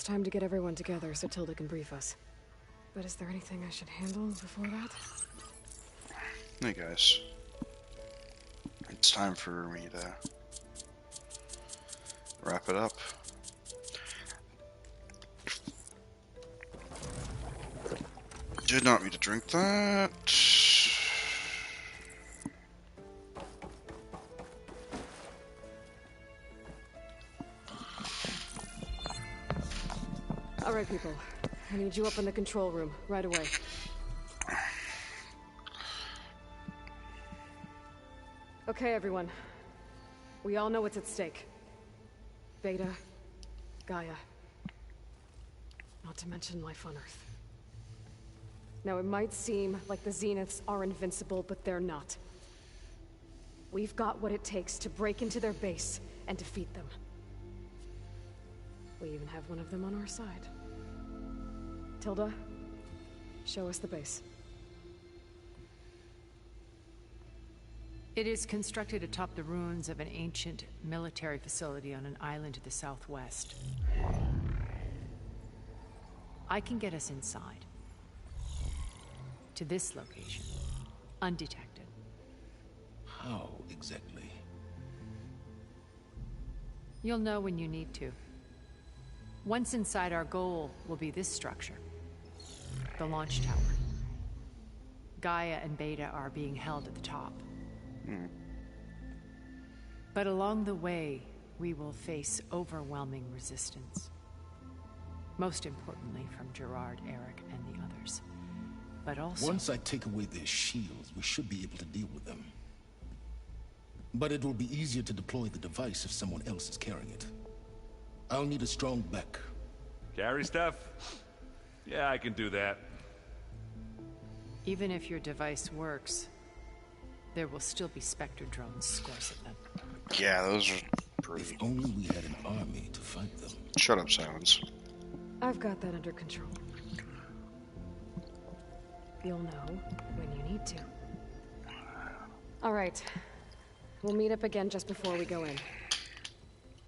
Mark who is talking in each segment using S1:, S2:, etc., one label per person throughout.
S1: It's time to get everyone together so Tilda can brief us. But is there anything I should handle before that?
S2: Hey guys. It's time for me to wrap it up. Did not mean to drink that.
S1: Alright, people. I need you up in the control room, right away. Okay, everyone. We all know what's at stake. Beta, Gaia. Not to mention life on Earth. Now, it might seem like the Zeniths are invincible, but they're not. We've got what it takes to break into their base and defeat them. We even have one of them on our side. Tilda, show us the base.
S3: It is constructed atop the ruins of an ancient military facility on an island to the southwest. I can get us inside. To this location, undetected.
S4: How exactly?
S3: You'll know when you need to. Once inside, our goal will be this structure. The launch tower. Gaia and Beta are being held at the top. But along the way, we will face overwhelming resistance. Most importantly from Gerard, Eric, and the others. But also...
S4: Once I take away their shields, we should be able to deal with them. But it will be easier to deploy the device if someone else is carrying it. I'll need a strong back.
S5: Carry stuff? Yeah, I can do that.
S3: Even if your device works, there will still be Spectre drones, scores of them.
S2: Yeah, those are pretty...
S4: If only we had an army to fight them.
S2: Shut up, Silence.
S1: I've got that under control. You'll know when you need to. Alright. We'll meet up again just before we go in.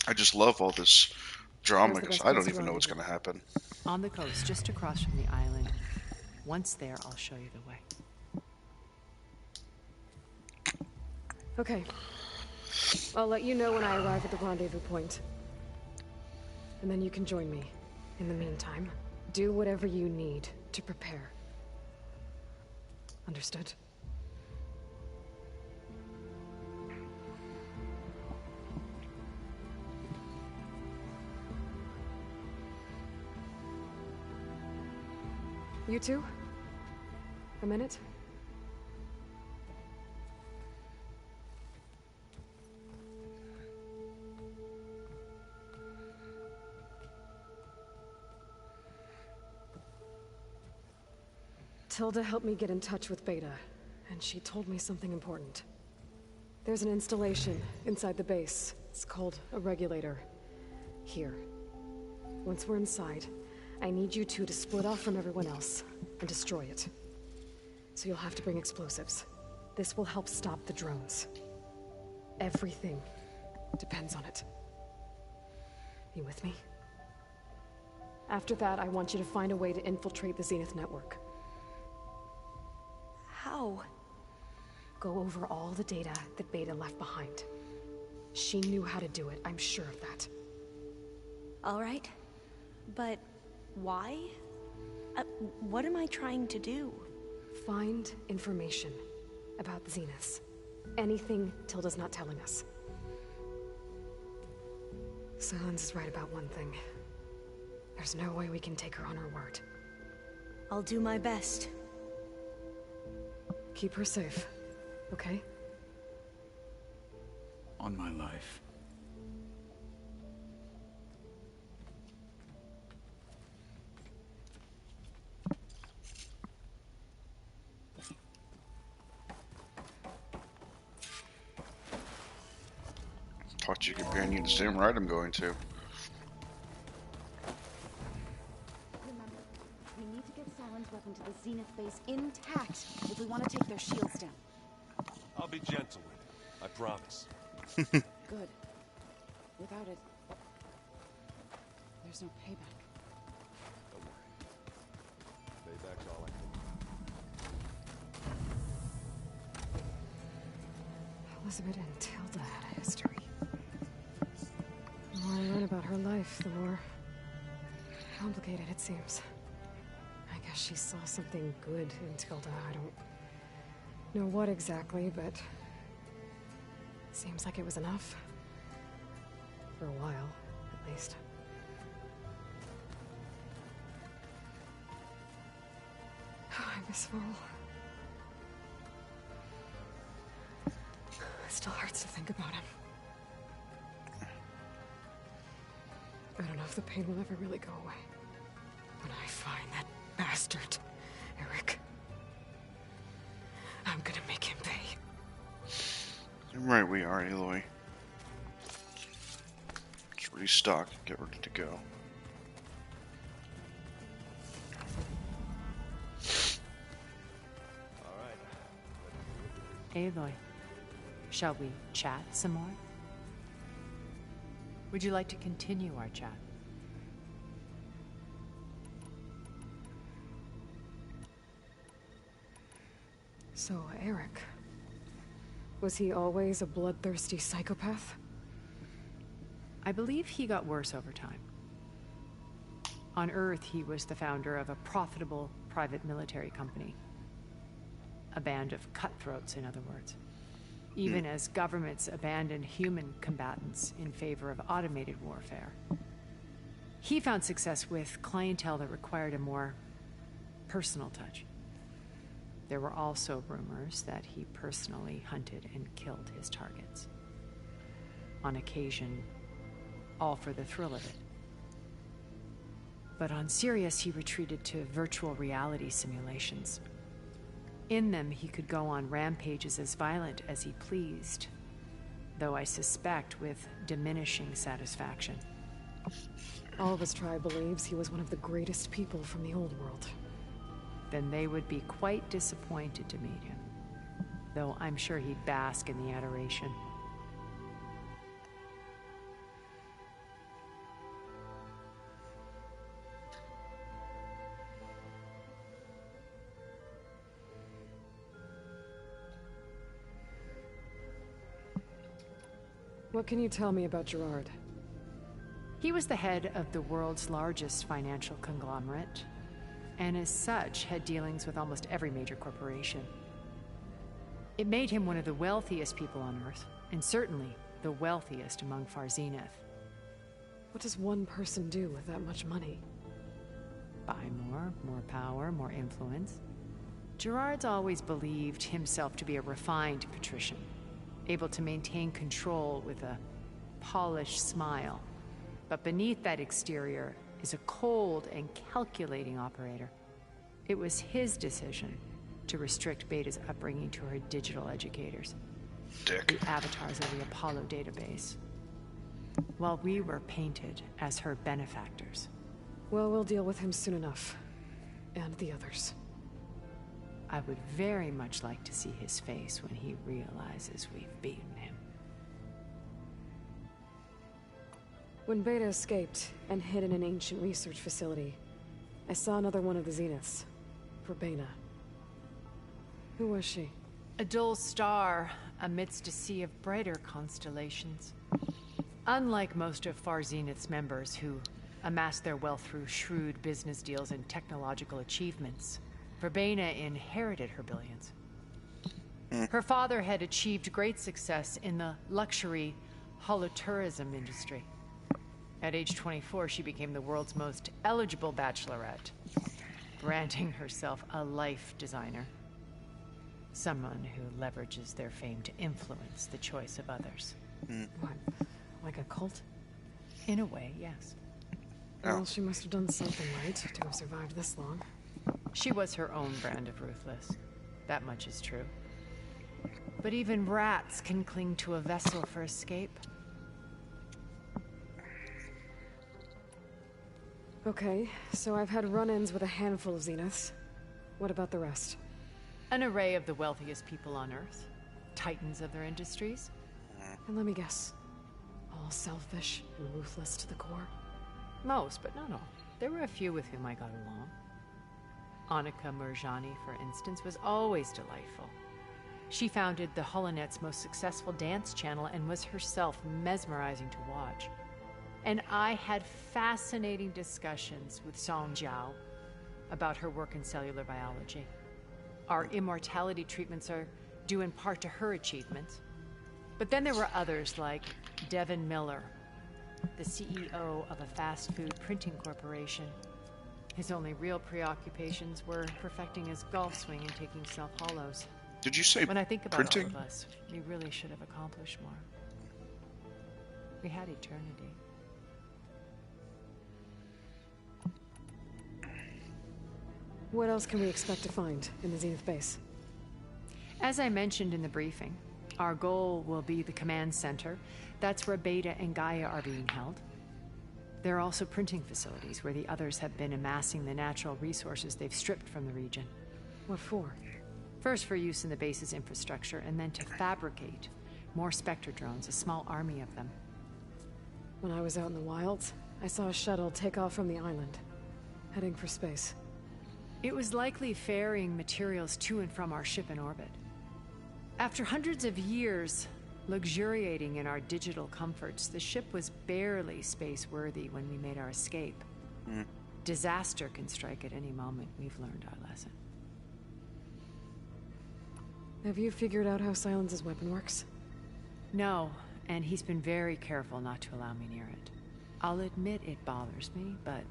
S2: I just love all this drama
S1: Where's the
S2: because
S1: best
S2: I don't
S1: place
S2: even know
S1: around
S2: what's
S1: here?
S2: going to happen.
S3: On the coast, just across from the island. Once there, I'll show you the way.
S1: Okay. I'll let you know when I arrive at the rendezvous point. And then you can join me. In the meantime, do whatever you need to prepare. Understood? You two? A minute? Tilda helped me get in touch with Beta, and she told me something important. There's an installation inside the base. It's called a regulator. Here. Once we're inside, I need you two to split off from everyone else and destroy it. So you'll have to bring explosives. This will help stop the drones. Everything depends on it. You with me? After that, I want you to find a way to infiltrate the Zenith network.
S6: How?
S1: Go over all the data that Beta left behind. She knew how to do it, I'm sure of that.
S6: All right. But why? What am I trying to do?
S1: Find information about the Zeniths. Anything Tilda's not telling us. Silence is right about one thing. There's no way we can take her on her word.
S6: I'll do my best.
S1: Keep her safe, okay?
S7: On my life.
S2: Talk to your companion the same ride I'm going to.
S8: Remember, we need to get Silent's weapon to the Zenith base intact if we want to take their shields down.
S5: I'll be gentle with it. I promise.
S8: Good. Without it, there's no payback.
S5: Payback's all I
S1: Elizabeth and Tilda had a history. The more I learn about her life, the more complicated it seems. I guess she saw something good in Tilda. I don't know what exactly, but seems like it was enough. For a while, at least. I miss Vol. It still hurts to think about him. I don't know if the pain will ever really go away. When I find that bastard, Eric, I'm gonna make him pay.
S2: Right, we are, Aloy. Let's restock and get ready to go.
S3: Aloy, shall we chat some more? Would you like to continue our chat?
S1: So, Eric, was he always a bloodthirsty psychopath?
S3: I believe he got worse over time. On Earth, he was the founder of a profitable private military company. A band of cutthroats, in other words. Even as governments abandoned human combatants in favor of automated warfare. He found success with clientele that required a more personal touch. There were also rumors that he personally hunted and killed his targets. On occasion, all for the thrill of it. But on Sirius, he retreated to virtual reality simulations. In them, he could go on rampages as violent as he pleased, though I suspect with diminishing satisfaction.
S1: All of his tribe believes he was one of the greatest people from the old world.
S3: Then they would be quite disappointed to meet him, though I'm sure he'd bask in the adoration.
S1: What can you tell me about Gerard?
S3: He was the head of the world's largest financial conglomerate, and as such had dealings with almost every major corporation. It made him one of the wealthiest people on Earth, and certainly the wealthiest among Far Zenith.
S1: What does one person do with that much money?
S3: Buy more power, more influence. Gerard's always believed himself to be a refined patrician, able to maintain control with a polished smile. But beneath that exterior is a cold and calculating operator. It was his decision to restrict Beta's upbringing to her digital educators,
S2: Dick.
S3: the avatars of the Apollo database, while we were painted as her benefactors.
S1: Well, we'll deal with him soon enough. And the others.
S3: I would very much like to see his face when he realizes we've beaten him.
S1: When Beta escaped and hid in an ancient research facility, I saw another one of the Zeniths. Verbena. Who was she?
S3: A dull star amidst a sea of brighter constellations. Unlike most of Far Zenith's members who amassed their wealth through shrewd business deals and technological achievements, Verbena inherited her billions. Her father had achieved great success in the luxury holotourism industry. At age 24, she became the world's most eligible bachelorette, branding herself a life designer. Someone who leverages their fame to influence the choice of others.
S1: What? Like a cult?
S3: In a way, yes.
S1: Well, she must have done something right to have survived this long.
S3: She was her own brand of ruthless. That much is true. But even rats can cling to a vessel for escape.
S1: Okay, so I've had run-ins with a handful of Zeniths. What about the rest?
S3: An array of the wealthiest people on Earth. Titans of their industries.
S1: And let me guess. All selfish and ruthless to the core?
S3: Most, but not all. There were a few with whom I got along. Annika Murjani, for instance, was always delightful. She founded the Holonet's most successful dance channel and was herself mesmerizing to watch. And I had fascinating discussions with Song Jiao about her work in cellular biology. Our immortality treatments are due in part to her achievements. But then there were others like Devin Miller, the CEO of a fast food printing corporation. His only real preoccupations were perfecting his golf swing and taking self-hollows.
S2: Did you say
S3: When I think about
S2: printing?
S3: all of us, we really should have accomplished more. We had eternity.
S1: What else can we expect to find in the Zenith base?
S3: As I mentioned in the briefing, our goal will be the command center. That's where Beta and Gaia are being held. There are also printing facilities where the others have been amassing the natural resources they've stripped from the region.
S1: What for?
S3: First for use in the base's infrastructure, and then to fabricate more Spectre drones, a small army of them.
S1: When I was out in the wilds, I saw a shuttle take off from the island, heading for space.
S3: It was likely ferrying materials to and from our ship in orbit. After hundreds of years luxuriating in our digital comforts, the ship was barely space-worthy when we made our escape. Disaster can strike at any moment. We've learned our lesson.
S1: Have you figured out how Silence's weapon works?
S3: No, and he's been very careful not to allow me near it. I'll admit it bothers me, but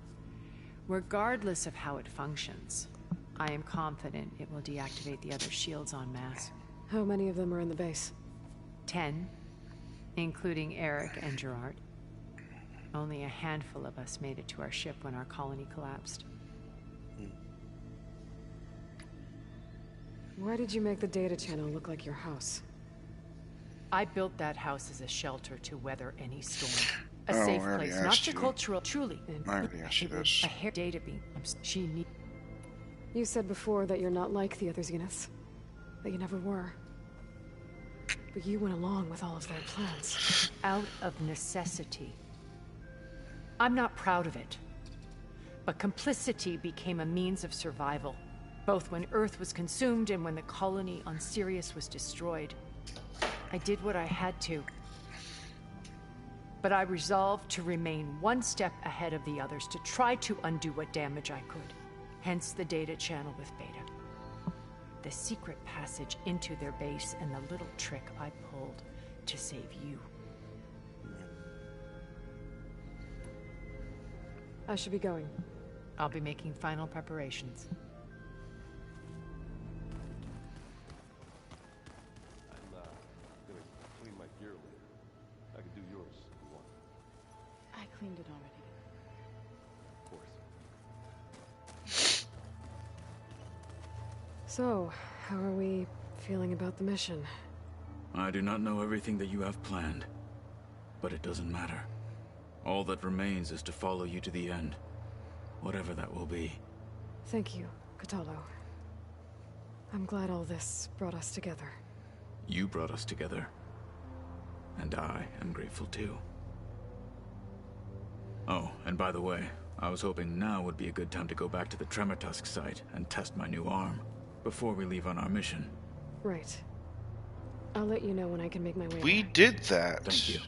S3: regardless of how it functions, I am confident it will deactivate the other shields en masse.
S1: How many of them are in the base?
S3: 10, including Eric and Gerard. Only a handful of us made it to our ship when our colony collapsed.
S1: Why did you make the data channel look like your house?
S3: I built that house as a shelter to weather any storm. A
S2: Oh,
S3: safe
S2: I already
S3: place, not
S2: asked
S3: to
S2: you.
S3: cultural, truly.
S2: I already asked you this.
S3: A hair data beam. She need.
S1: You said before that you're not like the other Zeniths. That you never were. But you went along with all of their plans.
S3: Out of necessity. I'm not proud of it. But complicity became a means of survival, both when Earth was consumed and when the colony on Sirius was destroyed. I did what I had to. But I resolved to remain one step ahead of the others, to try to undo what damage I could. Hence the data channel with Beta. The secret passage into their base and the little trick I pulled to save you.
S1: I should be going.
S3: I'll be making final preparations.
S5: I'm gonna clean my gear later. I can do yours if you want.
S8: I cleaned it already.
S5: Of course.
S1: So, how are we feeling about the mission?
S7: I do not know everything that you have planned, but it doesn't matter. All that remains is to follow you to the end, whatever that will be.
S1: Thank you, Kotallo. I'm glad all this brought us together.
S7: You brought us together, and I am grateful too. Oh, and by the way, I was hoping now would be a good time to go back to the Tremortusk site and test my new arm, before we leave on our mission.
S1: Right. I'll let you know when I can make my way
S2: We
S1: there.
S2: did that.
S7: Thank you.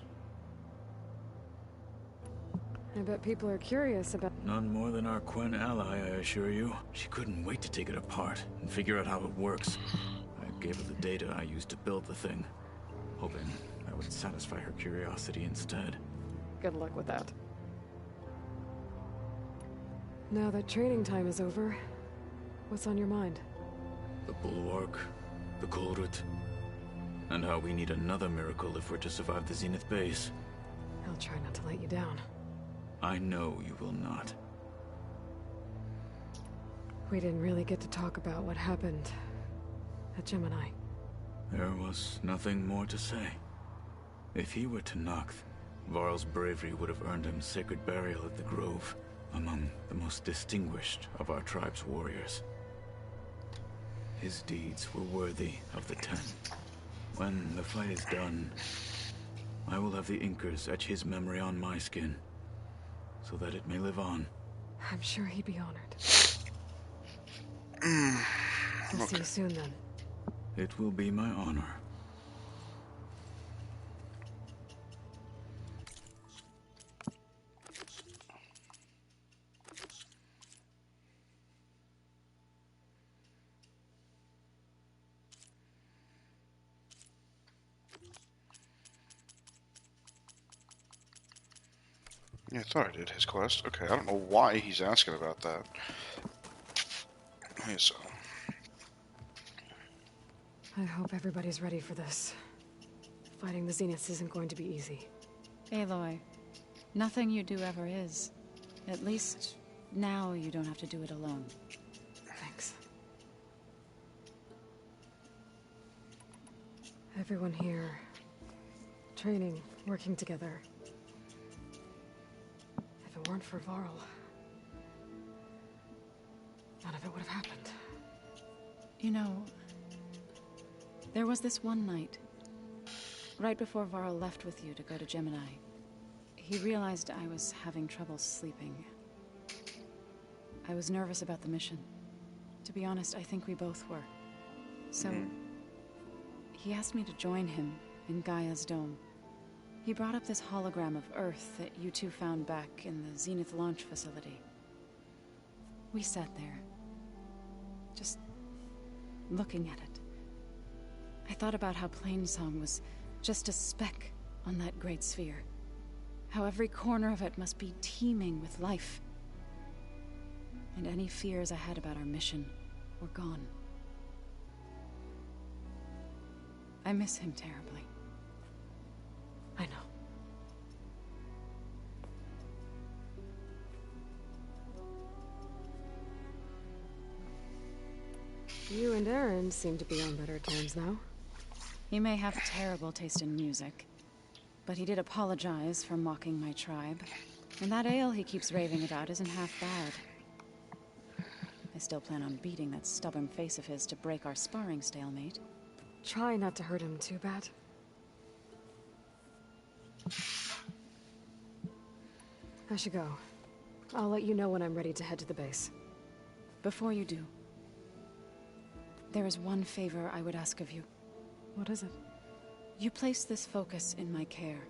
S1: I bet people are curious about...
S7: None more than our Quen ally, I assure you. She couldn't wait to take it apart and figure out how it works. I gave her the data I used to build the thing, hoping that would satisfy her curiosity instead.
S1: Good luck with that. Now that training time is over, what's on your mind?
S7: The Bulwark, the Kulrut, and how we need another miracle if we're to survive the Zenith base.
S1: I'll try not to let you down.
S7: I know you will not.
S1: We didn't really get to talk about what happened at Gemini.
S7: There was nothing more to say. If he were to Noct, Varl's bravery would have earned him sacred burial at the Grove, among the most distinguished of our tribe's warriors. His deeds were worthy of the Ten. When the fight is done, I will have the Inkers etch his memory on my skin, so that it may live on.
S1: I'm sure he'd be honored. I'll see you soon then.
S7: It will be my honor.
S2: Yeah, I thought I did his quest. Okay, I don't know why he's asking about that. Okay, so.
S1: I hope everybody's ready for this. Fighting the Zeniths isn't going to be easy.
S8: Aloy, nothing you do ever is. At least, now you don't have to do it alone.
S1: Thanks. Everyone here, training, working together. If it weren't for Varl, none of it would have happened.
S8: You know, there was this one night, right before Varl left with you to go to Gemini. He realized I was having trouble sleeping. I was nervous about the mission. To be honest, I think we both were. So, he asked me to join him in Gaia's dome. He brought up this hologram of Earth that you two found back in the Zenith launch facility. We sat there, just looking at it. I thought about how Plainsong was just a speck on that great sphere. How every corner of it must be teeming with life. And any fears I had about our mission were gone. I miss him terribly.
S1: I know. You and Aaron seem to be on better terms now.
S8: He may have terrible taste in music, but he did apologize for mocking my tribe. And that ale he keeps raving about isn't half bad. I still plan on beating that stubborn face of his to break our sparring stalemate.
S1: Try not to hurt him too bad. I should go. I'll let you know when I'm ready to head to the base.
S8: Before you do, there is one favor I would ask of you.
S1: What is it?
S8: You placed this focus in my care,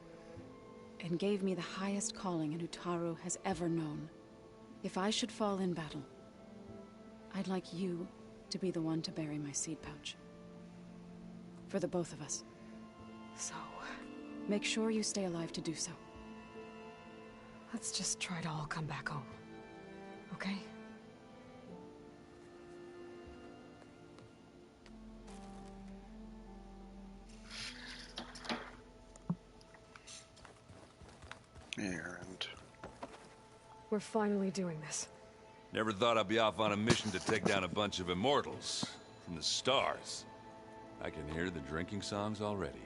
S8: and gave me the highest calling an Utaru has ever known. If I should fall in battle, I'd like you to be the one to bury my seed pouch. For the both of us.
S1: So,
S8: make sure you stay alive to do so.
S1: let's just try to all come back home. Okay?
S2: And
S1: We're finally doing this.
S9: Never thought I'd be off on a mission to take down a bunch of immortals from the stars. I can hear the drinking songs already.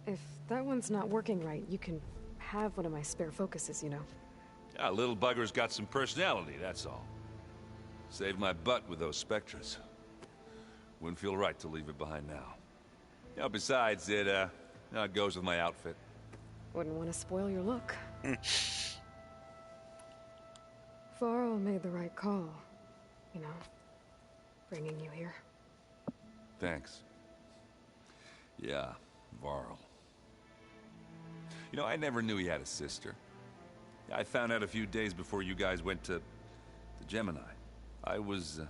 S1: If that one's not working right, you can have one of my spare focuses, you know.
S9: Yeah, little bugger's got some personality, that's all. Saved my butt with those Spectres. Wouldn't feel right to leave it behind now. Yeah, besides, it goes with my outfit.
S1: Wouldn't want to spoil your look. Varl made the right call. You know, bringing you here.
S9: Thanks. Yeah, Varl. You know, I never knew he had a sister. I found out a few days before you guys went to Gemini. I was,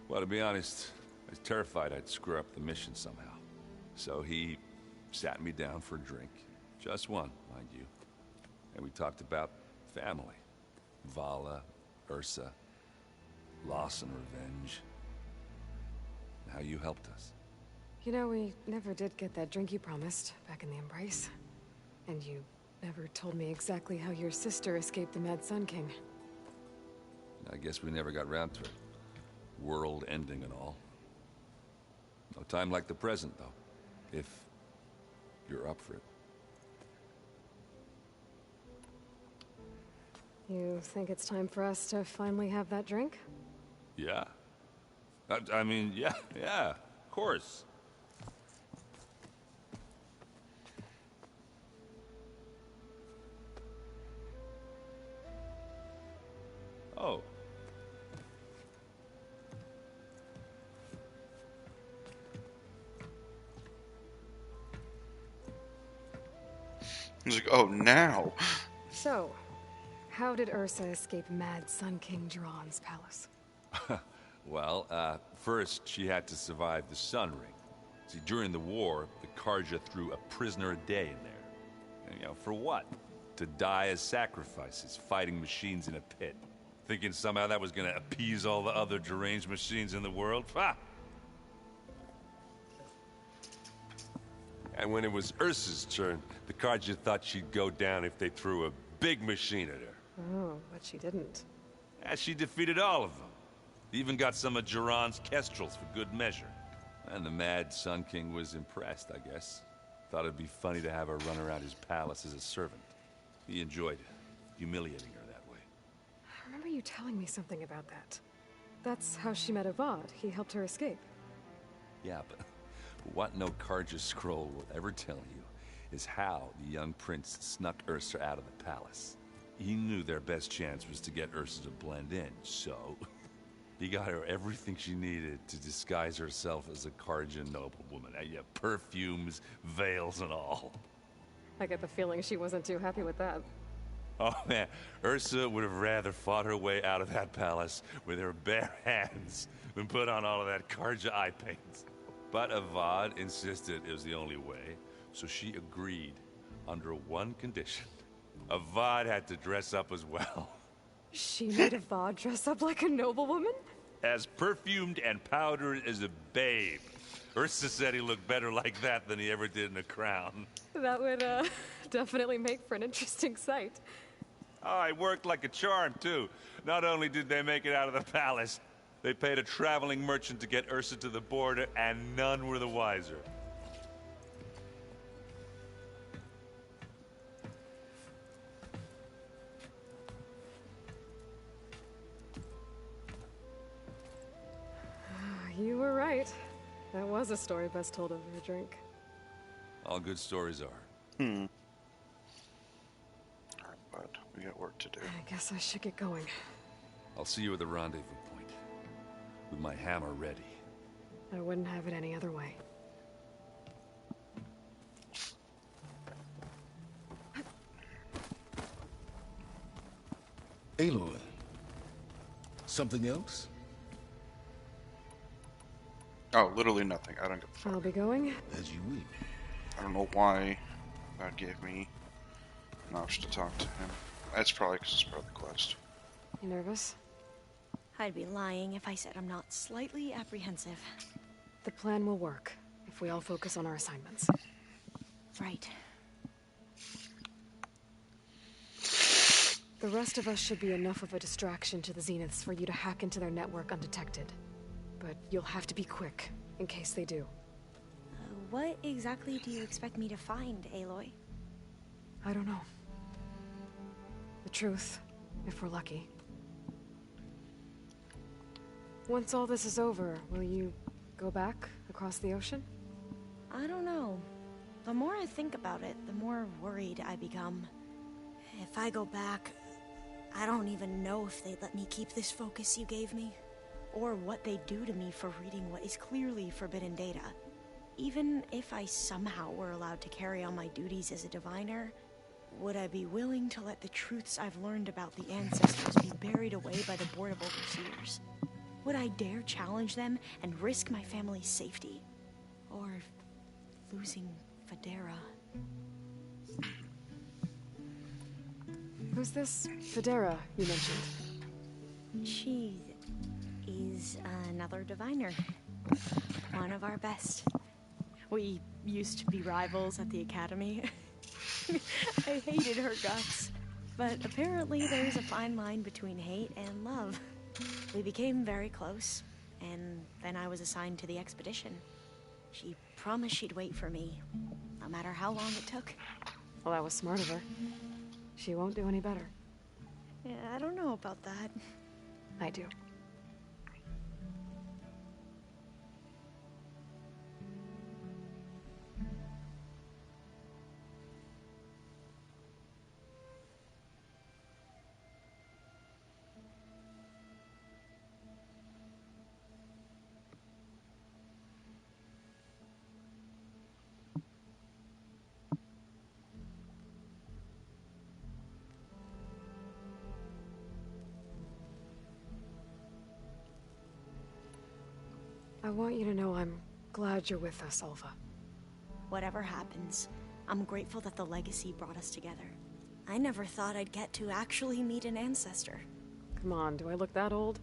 S9: well, to be honest, I was terrified I'd screw up the mission somehow. So he sat me down for a drink. Just one, mind you. And we talked about family. Vala, Ursa, loss and revenge. And how you helped us.
S1: You know, we never did get that drink you promised back in the Embrace. And you never told me exactly how your sister escaped the Mad Sun King.
S9: I guess we never got round to it. World ending and all. No time like the present, though. If you're up for it.
S1: You think it's time for us to finally have that drink?
S9: Yeah. I mean, yeah, of course.
S2: He's like, oh, now.
S1: So, how did Ursa escape Mad Sun King Jiran's palace?
S9: Well, first she had to survive the Sun Ring. See, during the war, the Carja threw a prisoner a day in there. And, for what? To die as sacrifices, fighting machines in a pit. Thinking somehow that was gonna appease all the other deranged machines in the world? Ha! And when it was Ursa's turn, the Carja thought she'd go down if they threw a big machine at her.
S1: Oh, but she didn't.
S9: And she defeated all of them. Even got some of Jiran's kestrels for good measure. And the Mad Sun King was impressed, I guess. Thought it'd be funny to have her run around his palace as a servant. He enjoyed humiliating her that way.
S1: I remember you telling me something about that. That's how she met Avad. He helped her escape.
S9: Yeah, but what no Carja scroll will ever tell you is how the young prince snuck Ursa out of the palace. He knew their best chance was to get Ursa to blend in, so he got her everything she needed to disguise herself as a Carja noblewoman. Yeah, perfumes, veils, and all.
S1: I get the feeling she wasn't too happy with that.
S9: Oh man, Ursa would have rather fought her way out of that palace with her bare hands than put on all of that Carja eye paint. But Avad insisted it was the only way, so she agreed under one condition. Avad had to dress up as well.
S1: She made Avad dress up like a noblewoman?
S9: As perfumed and powdered as a babe. Ursa said he looked better like that than he ever did in a crown.
S1: That would, definitely make for an interesting sight.
S9: Oh, it worked like a charm, too. Not only did they make it out of the palace, they paid a traveling merchant to get Ursa to the border, and none were the wiser.
S1: You were right. That was a story best told over a drink.
S9: All good stories are.
S2: Alright, bud. We got work to do.
S1: I guess I should get going.
S9: I'll see you at the rendezvous point, with my hammer ready.
S1: I wouldn't have it any other way.
S4: Aloy. Something else?
S2: Oh, literally nothing. I don't give a fuck.
S1: I'll be going.
S4: As you will.
S2: I don't know why that gave me an option to talk to him. That's probably because it's part of the quest.
S1: You nervous?
S6: I'd be lying if I said I'm not slightly apprehensive.
S1: The plan will work if we all focus on our assignments.
S6: Right.
S1: The rest of us should be enough of a distraction to the Zeniths for you to hack into their network undetected. But you'll have to be quick, in case they do.
S6: What exactly do you expect me to find, Aloy?
S1: I don't know. The truth, if we're lucky. Once all this is over, will you go back across the ocean?
S6: I don't know. The more I think about it, the more worried I become. If I go back, I don't even know if they'd let me keep this focus you gave me. Or what they do to me for reading what is clearly forbidden data. Even if I somehow were allowed to carry on my duties as a diviner, would I be willing to let the truths I've learned about the ancestors be buried away by the Board of Overseers? Would I dare challenge them and risk my family's safety? Or losing Federa?
S1: Who's this Federa you mentioned?
S6: She is another diviner. One of our best. We used to be rivals at the academy. I hated her guts. But apparently there's a fine line between hate and love. We became very close, and then I was assigned to the expedition. She promised she'd wait for me, no matter how long it took.
S1: Well, that was smart of her. She won't do any better.
S6: Yeah, I don't know about that.
S1: I do. I want you to know I'm glad you're with us, Alva.
S6: Whatever happens, I'm grateful that the legacy brought us together. I never thought I'd get to actually meet an ancestor.
S1: Come on, do I look that old?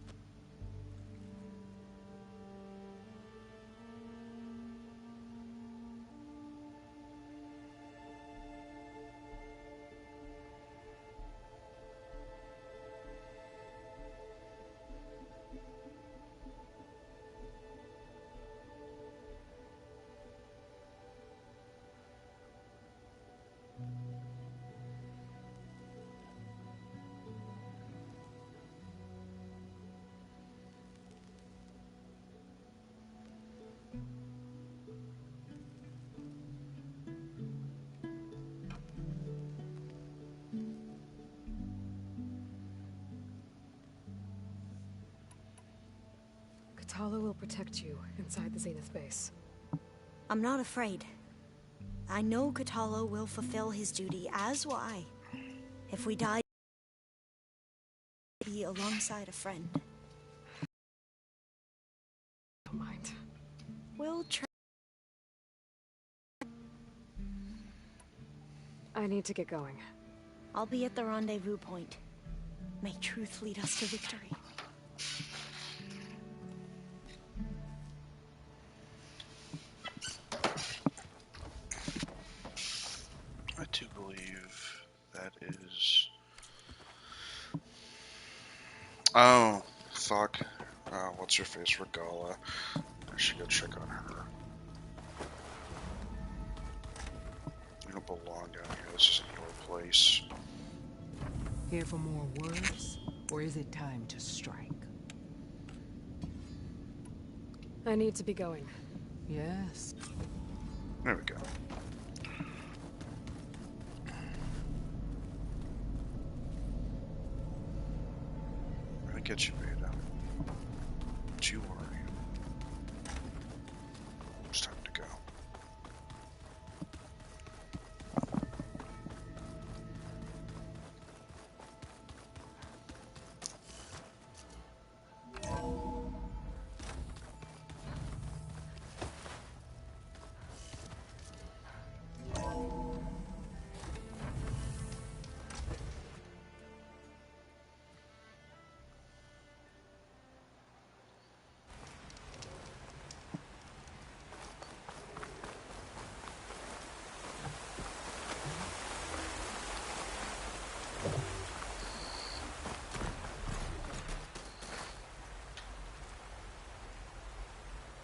S1: Kotallo will protect you inside the Zenith base.
S6: I'm not afraid. I know Kotallo will fulfill his duty, as will I. If we die, be alongside a friend.
S1: Don't mind.
S6: We'll try.
S1: I need to get going.
S6: I'll be at the rendezvous point. May truth lead us to victory.
S2: I do believe that is... Oh, fuck. What's her face? Regala. I should go check on her. You don't belong down here. This isn't your place.
S10: Here for more words? Or is it time to strike?
S1: I need to be going.
S10: Yes.
S2: There we go. I'm gonna get you, Beta. Don't you worry. It's time to go.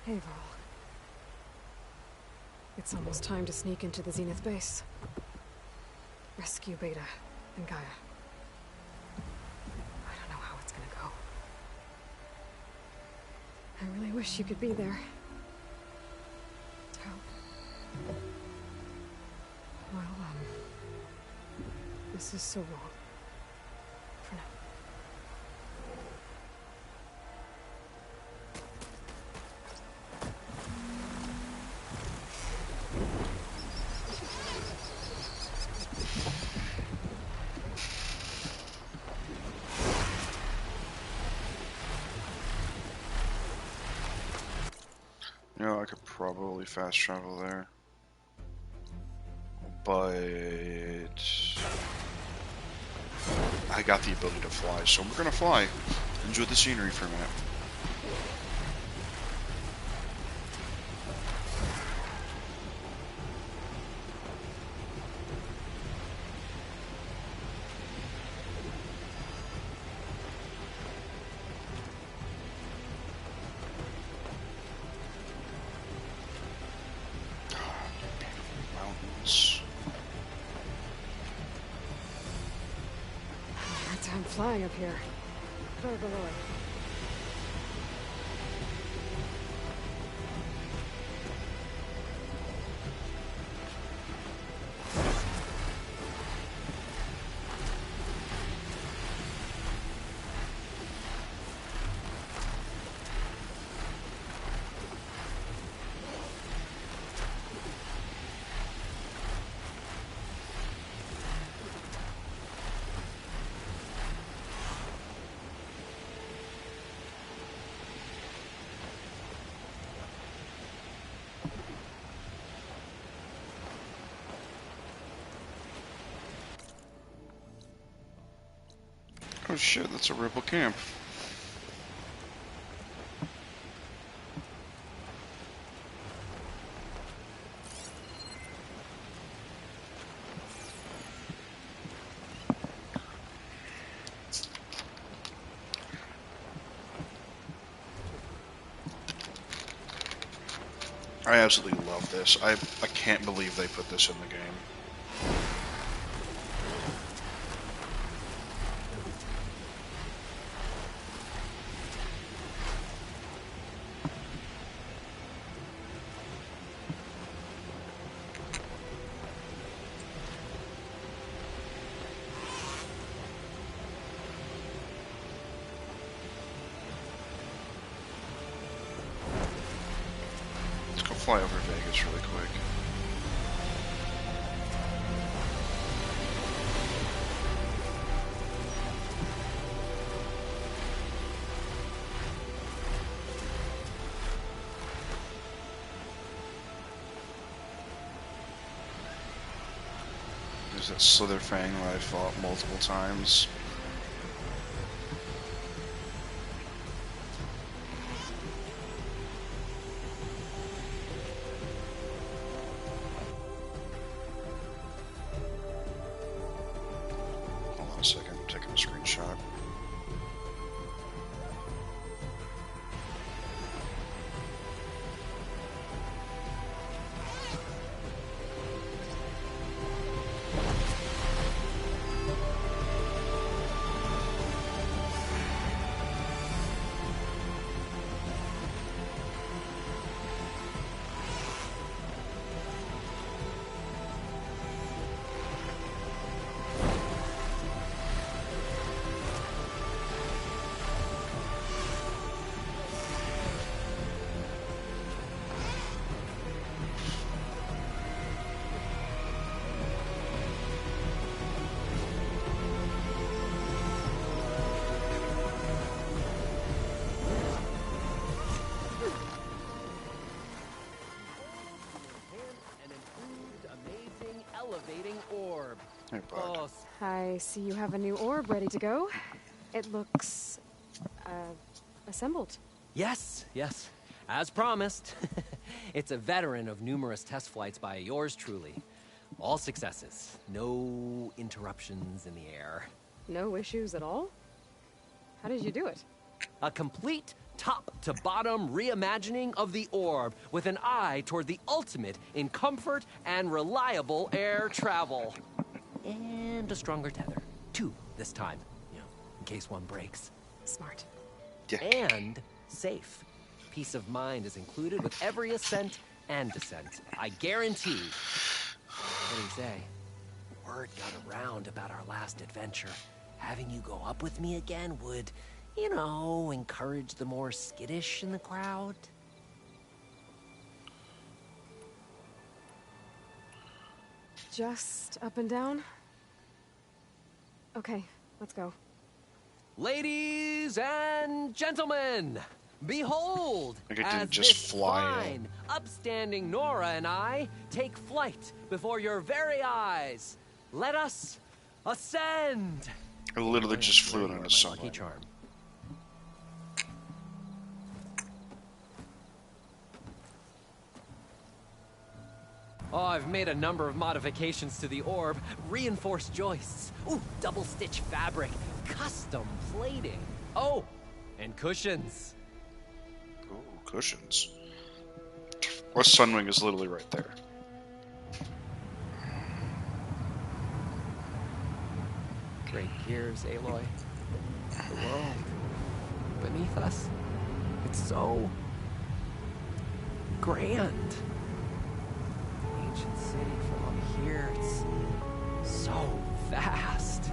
S1: Hey, Varl. It's almost time to sneak into the Zenith base. Rescue Beta and Gaia. I don't know how it's gonna go. I really wish you could be there. Oh. Well, this is so wrong. For now.
S2: You know, I could probably fast travel there. But I got the ability to fly, so we're gonna fly. Enjoy the scenery for a minute. Mountains.
S1: Hard time flying up here. Better go lower.
S2: Oh shit, that's a rebel camp. I absolutely love this. I can't believe they put this in the game. Fly over Vegas really quick. There's that Slitherfang that I fought multiple times.
S11: Elevating orb.
S2: Hey, bud.
S1: I see you have a new orb ready to go. It looks assembled.
S11: Yes, yes. As promised. It's a veteran of numerous test flights by yours truly. All successes. No interruptions in the air.
S1: No issues at all? How did you do it?
S11: A complete top-to-bottom reimagining of the orb with an eye toward the ultimate in comfort and reliable air travel. And a stronger tether. 2 this time, you know, in case one breaks.
S1: Smart.
S2: Yeah.
S11: And safe. Peace of mind is included with every ascent and descent. I guarantee. What do you say? Word got around about our last adventure. Having you go up with me again would, you know, encourage the more skittish in the crowd.
S1: Just up and down? Okay, let's go.
S11: Ladies and gentlemen, behold,
S2: I get to
S11: as
S2: just
S11: this
S2: fly
S11: fine, upstanding Nora and I take flight before your very eyes. Let us ascend.
S2: I literally just flew into the sun.
S11: Lucky charm. Oh, I've made a number of modifications to the orb. Reinforced joists. Ooh, double-stitch fabric. Custom plating. Oh, and cushions.
S2: Ooh, cushions. Our Sunwing is literally right there.
S11: Great gears, Aloy. The world beneath us. It's so grand. Ancient city from up here. It's so vast.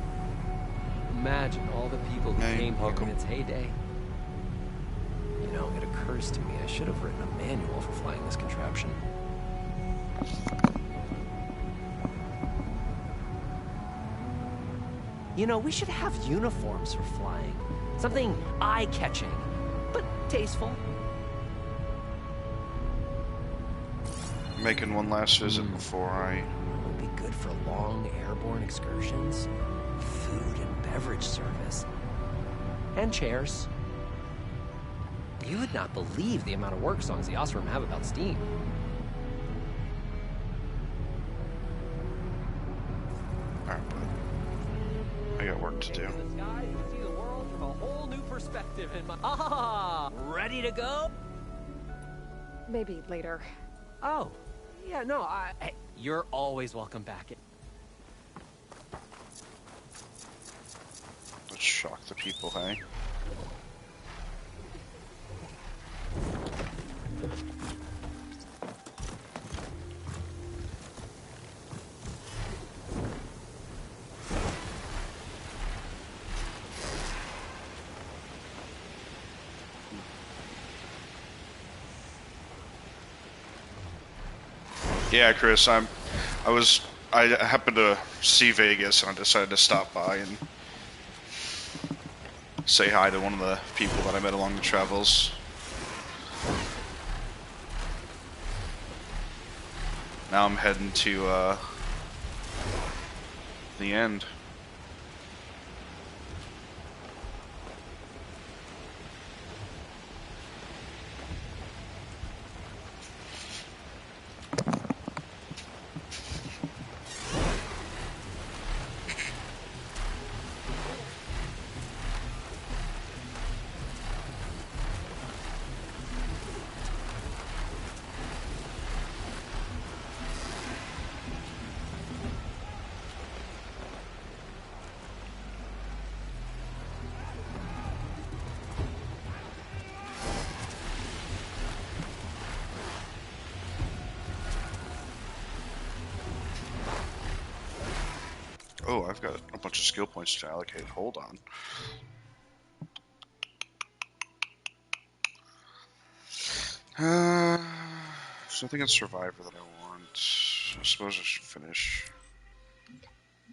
S11: Imagine all the people who came here in its heyday. You know, it occurs to me I should have written a manual for flying this contraption. You know, we should have uniforms for flying. Something eye-catching, but tasteful.
S2: Making one last visit before I...
S11: It would be good for long airborne excursions. Food and beverage service. and chairs. You would not believe the amount of work songs the Oseram have about steam.
S2: Alright, bud. I got work to do.
S11: In the sky, you can see the world from a whole new perspective in my... Ah! Ready to go?
S1: Maybe later.
S11: Oh. Yeah, no, hey, you're always welcome back.
S2: Let's shock the people, hey? Yeah, Chris, I happened to see Vegas and I decided to stop by and say hi to one of the people that I met along the travels. Now I'm heading to the end. Oh, I've got a bunch of skill points to allocate. Hold on. So I think it's Survivor that I want. I suppose I should finish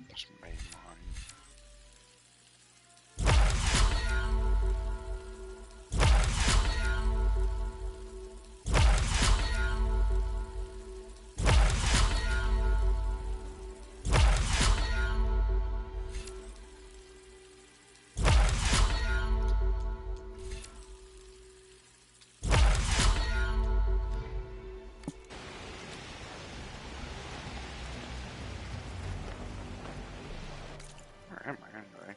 S2: this main line. Where am I anyway?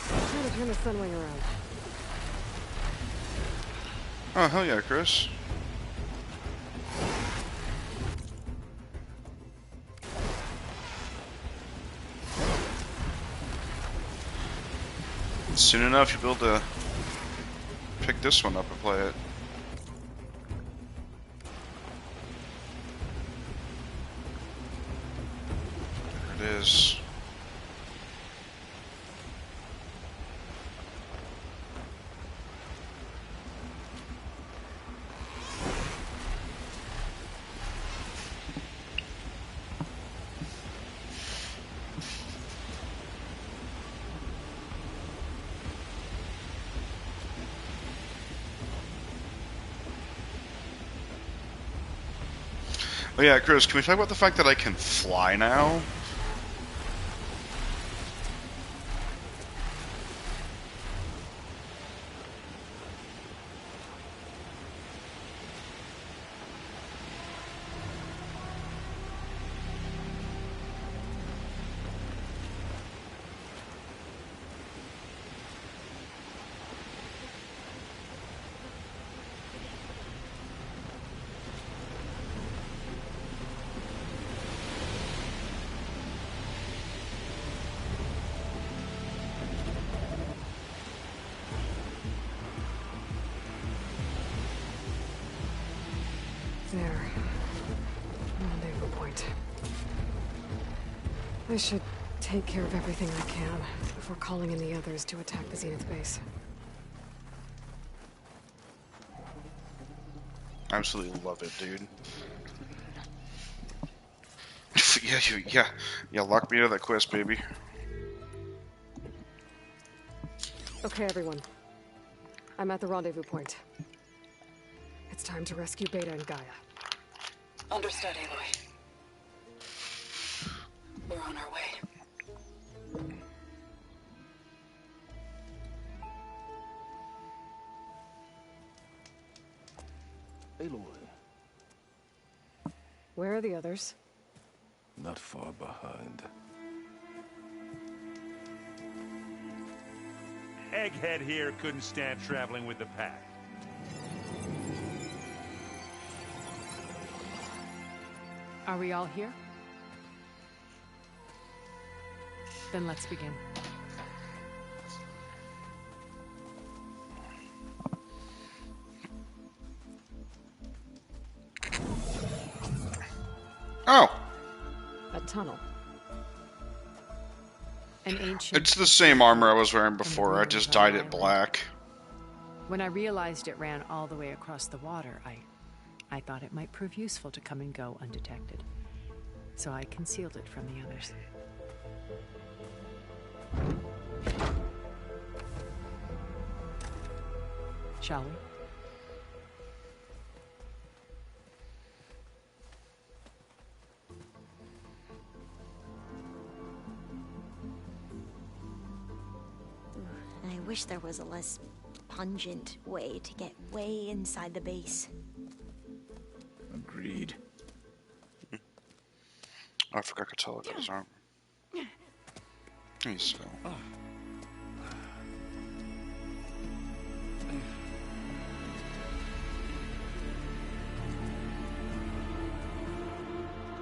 S1: Trying to turn the Sunwing around.
S2: Oh, hell yeah, Chris. Soon enough, you'll be able to pick this one up and play it. There it is. Oh yeah, Chris, can we talk about the fact that I can fly now?
S1: There. Rendezvous point. I should take care of everything I can before calling in the others to attack the Zenith base.
S2: Absolutely love it, dude. Yeah, lock me out of that quest, baby.
S1: Okay, everyone. I'm at the rendezvous point. It's time to rescue Beta and Gaia.
S10: Understood, Aloy. We're on our way.
S4: Aloy.
S1: Where are the others?
S5: Not far behind.
S12: Egghead here couldn't stand traveling with the pack.
S3: Are we all here? Then let's begin.
S2: Oh!
S1: A tunnel.
S3: An ancient...
S2: It's the same armor I was wearing before, I just dyed it black.
S3: When I realized it ran all the way across the water, I thought it might prove useful to come and go undetected. So I concealed it from the others. Shall we?
S6: I wish there was a less pungent way to get way inside the base.
S7: Agreed.
S2: Oh, I forgot Catella got his armor. He's so.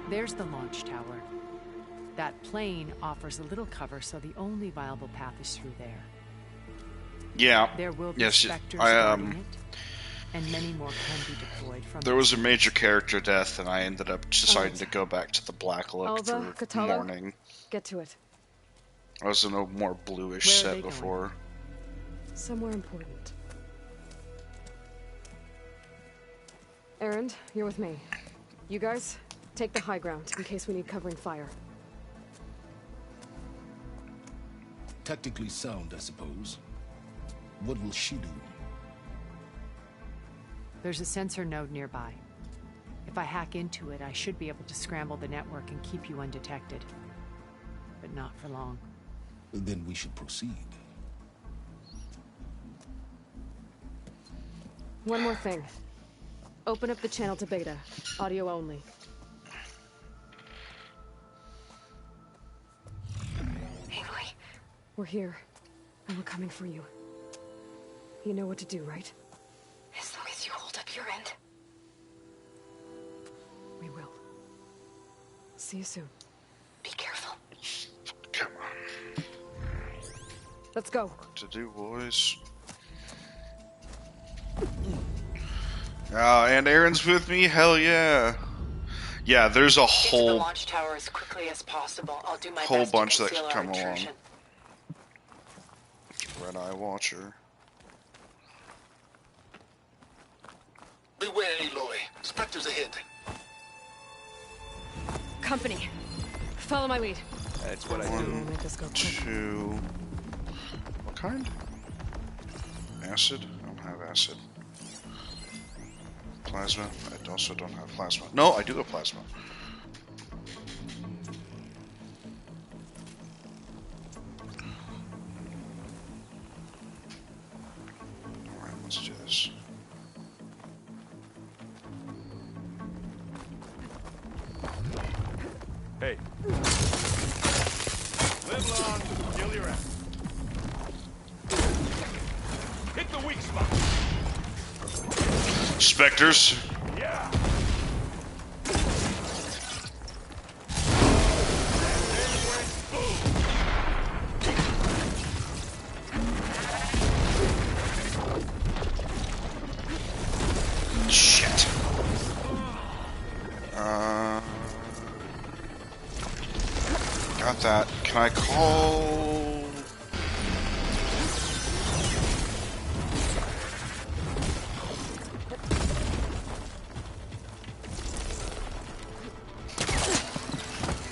S3: There's the launch tower. That plane offers a little cover, so the only viable path is through there.
S2: Yeah.
S3: There will be
S2: yes,
S3: specters guarding it, and many more can be deployed from
S2: there was a major character death, and I ended up deciding to go back to the black look
S1: Alva,
S2: for
S1: Catella,
S2: morning.
S1: Get to it.
S2: I was in a more bluish set before.
S1: Somewhere important. Erend, you're with me. You guys, take the high ground in case we need covering fire.
S4: Tactically sound, I suppose. What will she do?
S3: There's a sensor node nearby. If I hack into it, I should be able to scramble the network and keep you undetected. But not for long.
S4: Then we should proceed.
S1: One more thing. Open up the channel to Beta. Audio only.
S6: Aloy.
S1: We're here, and we're coming for you. You know what to do, right?
S6: As long as you hold up your end.
S1: We will. See you soon.
S6: Be careful.
S2: Come on.
S1: Let's go.
S2: What to do, boys? And Aaron's with me? Hell yeah. Yeah, there's a
S13: Get to the
S2: whole
S13: launch tower as quickly as possible. I'll do my
S2: whole
S13: best
S2: bunch
S13: to
S2: that
S13: conceal
S2: could
S13: our
S2: come along.
S13: intrusion.
S2: Red Eye Watcher.
S4: Beware, Aloy. Spectres ahead.
S1: Company. Follow my lead.
S9: That's what I do.
S2: 1, 2. What kind? Acid? I don't have acid. Plasma? I also don't have plasma. No, I do have plasma. Alright, let's do this.
S12: Hey. Live long, kill your ass. Hit the weak spot.
S2: Spectres.
S12: Yeah.
S2: Shit. Got that. Can I call?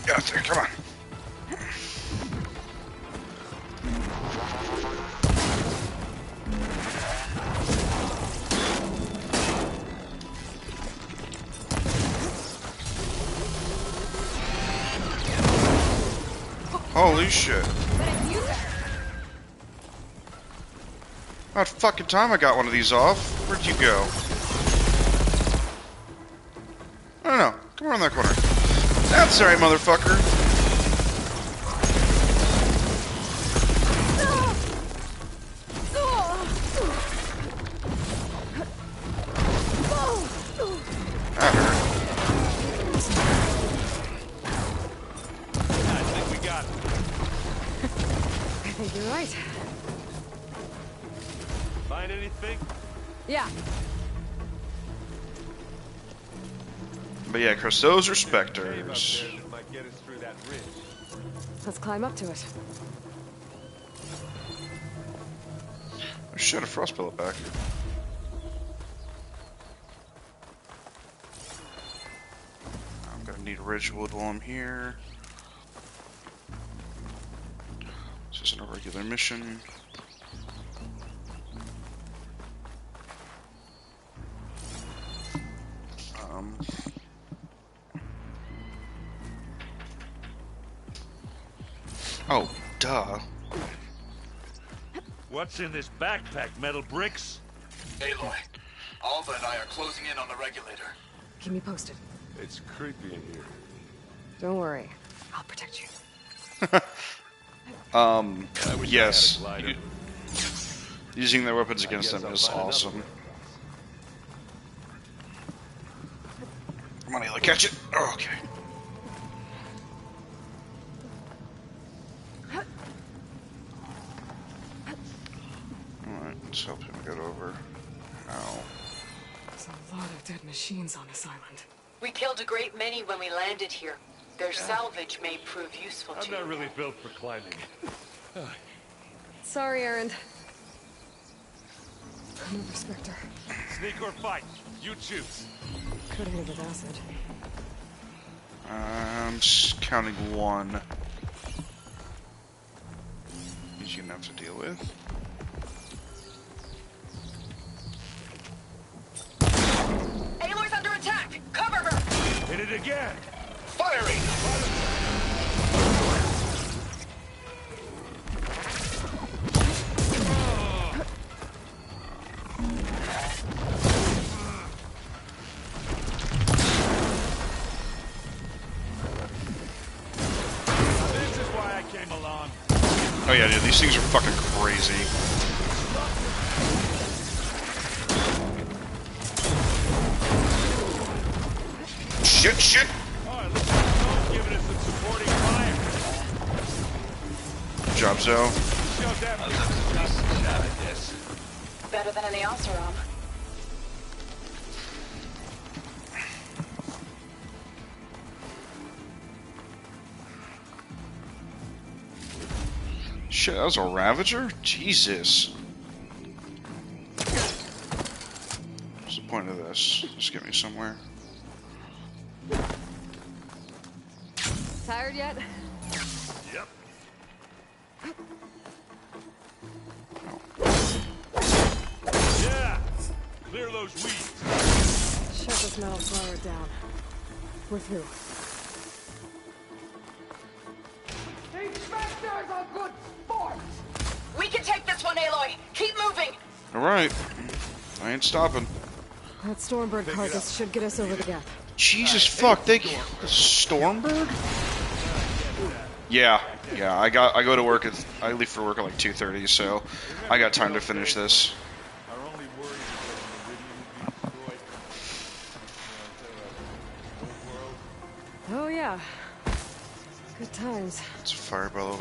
S2: Got there. Come on. Holy shit. About fucking time I got one of these off. Where'd you go? around that corner. That's right, motherfucker. That hurt.
S12: I think we got it.
S1: I think you're right.
S12: Find anything?
S1: Yeah.
S2: But yeah, Chris, those are
S12: Cave up
S2: specters.
S12: there that might get us through that ridge.
S1: Let's climb up to it.
S2: Oh shit, a frost pellet back. I'm gonna need Ridgewood while I'm here. This isn't a regular mission. Oh, duh.
S12: What's in this backpack? Metal bricks?
S14: Aloy, Alva and I are closing in on the regulator.
S1: Keep me posted.
S12: It's creepy in here.
S1: Don't worry. I'll protect you.
S2: Yes. Using their weapons against them is awesome. Come on, Aloy, catch it! Oh, okay. Alright, let's help him get over. Ow.
S1: There's a lot of dead machines on this island.
S13: We killed a great many when we landed here. Their salvage may prove useful to
S12: I'm
S13: you.
S12: not really built for climbing.
S1: Sorry, Erend. Come over, Spectre.
S12: Sneak or fight? You choose.
S1: Could hit it with acid.
S2: I'm just counting one. He's gonna have to deal with.
S13: Aloy's under attack! Cover her!
S12: Hit it again!
S14: Firing!
S12: This is why I came along.
S2: Oh yeah, dude, these things are fucking crazy. Shit, shit!
S12: Oh, it looks like Zoe's giving us some supporting fire.
S2: Good job, Zoe.
S12: Show them
S13: Better than any Oseram.
S2: Shit, that was a Ravager? Jesus. What's the point of this? Just get me somewhere.
S1: Tired yet?
S12: Yep. Yeah! Clear those weeds.
S1: Shut this metal flower down. We're through.
S13: Inspectors are good sport! We can take this one, Aloy! Keep moving!
S2: Alright. I ain't stopping.
S1: That Stormbird carcass should get us over the gap.
S2: Jesus fuck, they Stormbird? Yeah, I go to work at I leave for work at like 2:30, so I got time to finish this.
S12: Our only worry is that the Meridian will be destroyed.
S1: Oh yeah. Good times.
S2: It's fire bellow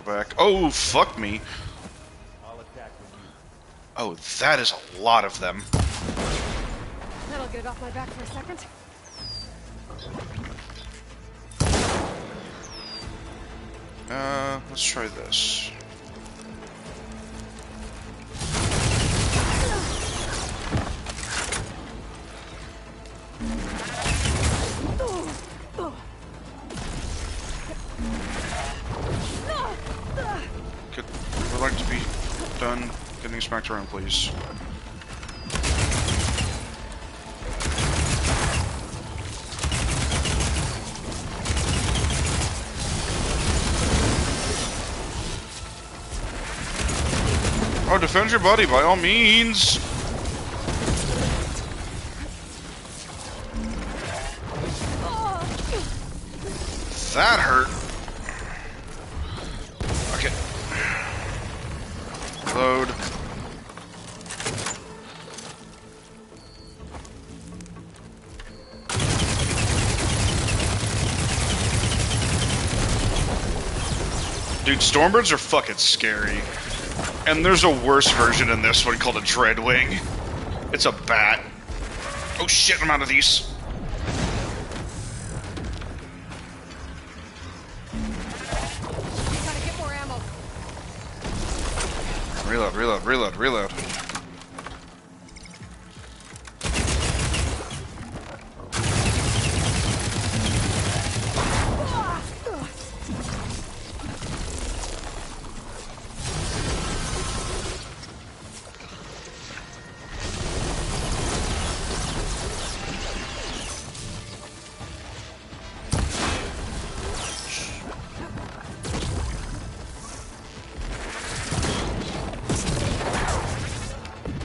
S2: back. Oh, fuck me.
S12: I'll attack with you.
S2: Oh, that is a lot of them.
S1: That'll get it off my back for a second.
S2: Let's try this. Would like to be done getting smacked around, please. Oh, defend your buddy by all means. That hurt. Okay. Load. Dude, Stormbirds are fucking scary. And there's a worse version in this one called a Dreadwing. It's a bat. Oh shit, I'm out of these.
S3: Gotta get more ammo.
S2: Reload, reload, reload, reload.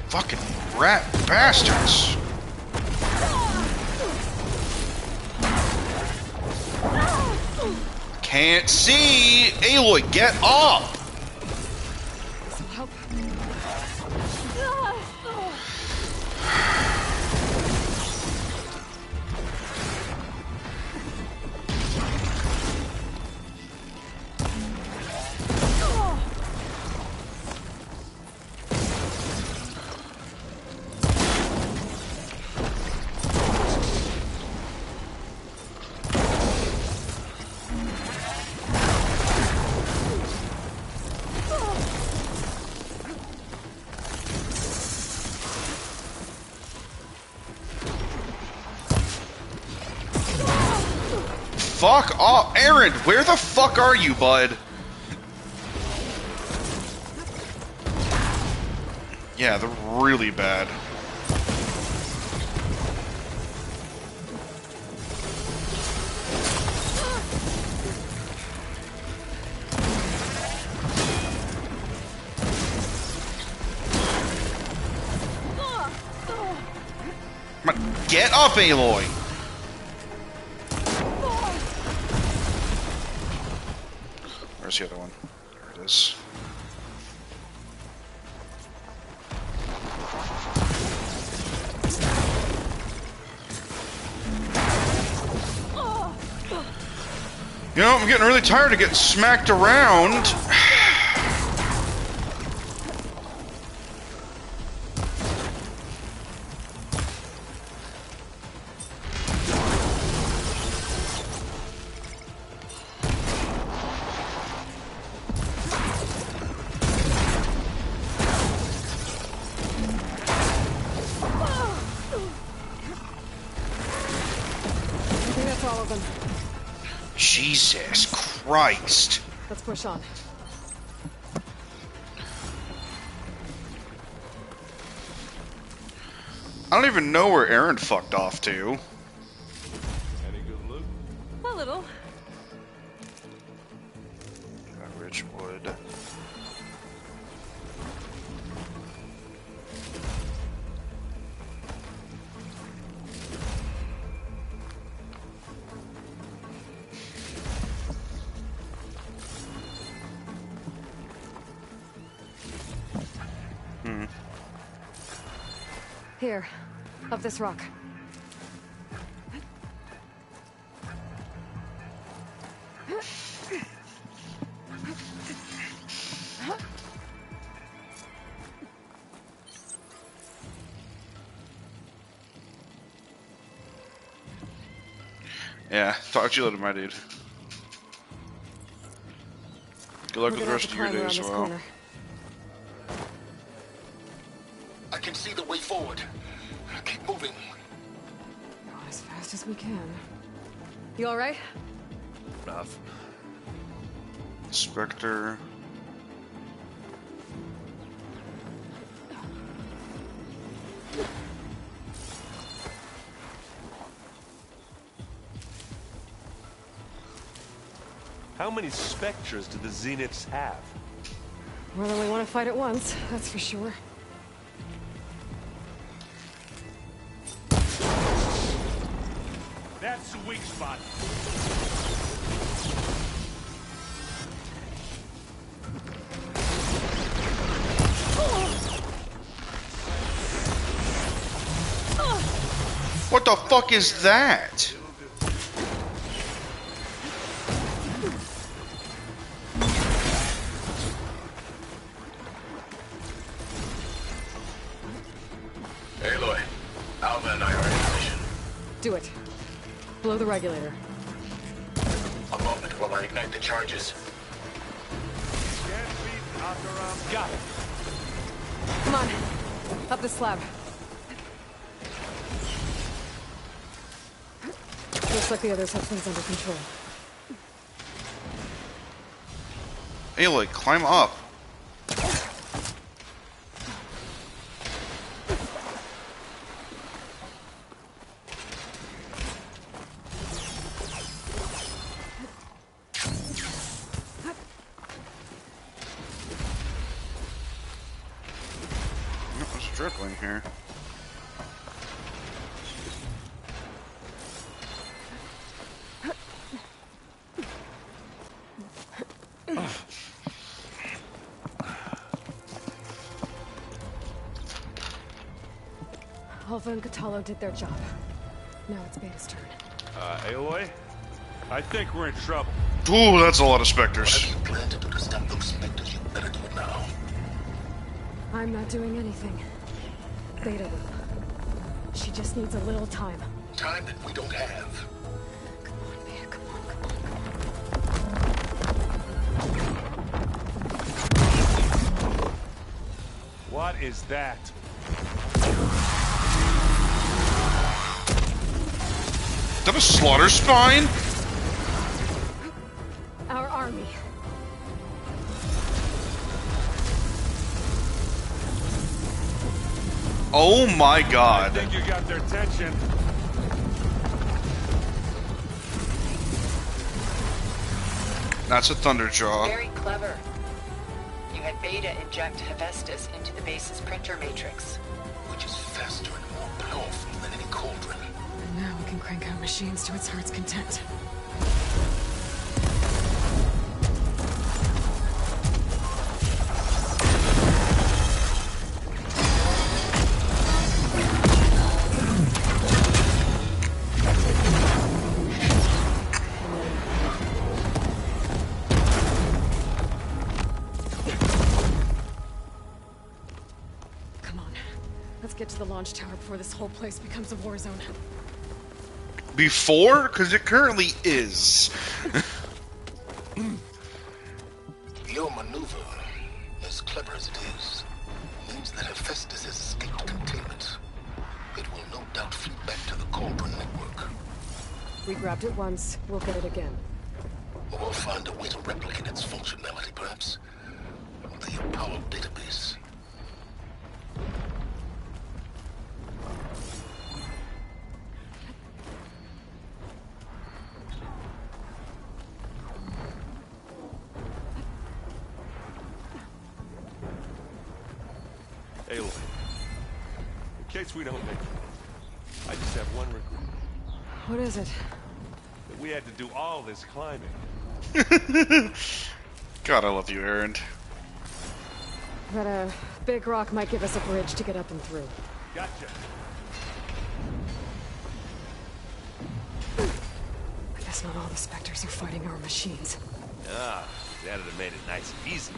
S2: Fucking rat bastards. Can't see. Aloy, get up.
S1: Some help.
S2: Fuck off. Aaron, where the fuck are you, bud? Yeah, they're really bad. Come on, get up, Aloy! Where's the other one? There it is. You know, I'm getting really tired of getting smacked around.
S1: I think that's all of them.
S2: Jesus Christ.
S1: Let's push on.
S2: I don't even know where Aaron fucked off to.
S5: Any good loot?
S3: A little.
S2: Ridgewood.
S1: Here, up this rock.
S2: Yeah, talk to you later, my dude. Good luck with the rest of your day as well.
S4: I can see the way forward. Keep moving.
S1: Go as fast as we can. You all right?
S5: Enough.
S2: Spectre.
S5: How many Spectres do the Zeniths have?
S1: More than we want to fight at once, that's for sure.
S12: That's the weak spot.
S2: What the fuck is that?
S4: Aloy, Alva and I are in position.
S1: Do it. Blow the regulator.
S4: A moment while I ignite the charges.
S12: Got it.
S1: Come on. Up the slab. Looks like the others have things under control.
S2: Aloy, climb up. There's a Dreadwing here.
S1: Alva and Kotallo did their job. Now it's Beta's turn.
S12: Aloy? I think we're in trouble.
S2: Ooh, that's a lot of specters.
S4: What do you plan to do to stop those specters? You better do it now.
S1: I'm not doing anything. Beta will. She just needs a little time.
S4: Time that we don't have.
S1: Come on, Beta, come on, come on.
S12: What is that?
S2: Is that a slaughter spine?
S1: Our army.
S2: Oh my god.
S12: I think you got their attention.
S2: That's a Thunderjaw.
S13: Very clever. You had Beta inject Hephaestus into the base's printer matrix.
S4: Which is faster and more powerful than any cauldron.
S1: And now we can crank out machines to its heart's content. Get to the launch tower before this whole place becomes a war zone.
S2: Before? Because it currently is.
S4: Your maneuver, as clever as it is, means that Hephaestus has escaped containment. It will no doubt flee back to the Cauldron network.
S1: We grabbed it once, we'll get it again.
S4: Or we'll find a way to replicate its functionality, perhaps. The Apollo database.
S12: Aloy, in case we don't make it, I just have one regret.
S1: What is it?
S12: That we had to do all this climbing.
S2: God, I love you, Aaron.
S1: That a big rock might give us a bridge to get up and through.
S12: Gotcha.
S1: I guess not all the Spectres are fighting our machines.
S12: Ah, that'd have made it nice and easy.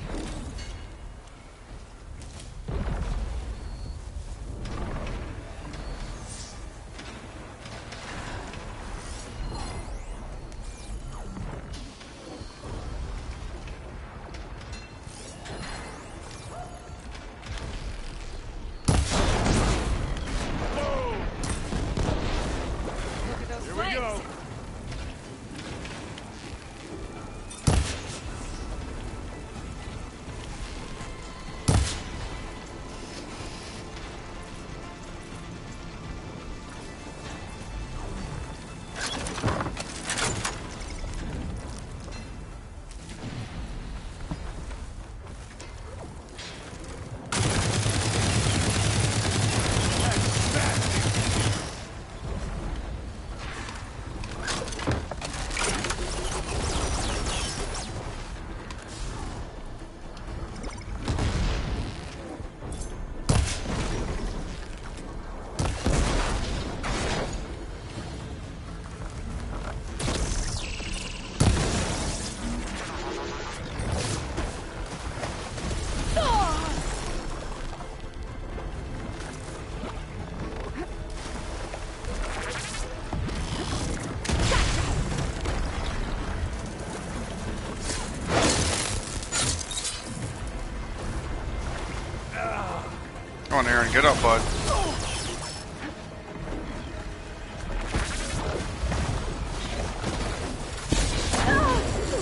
S2: Get up, bud.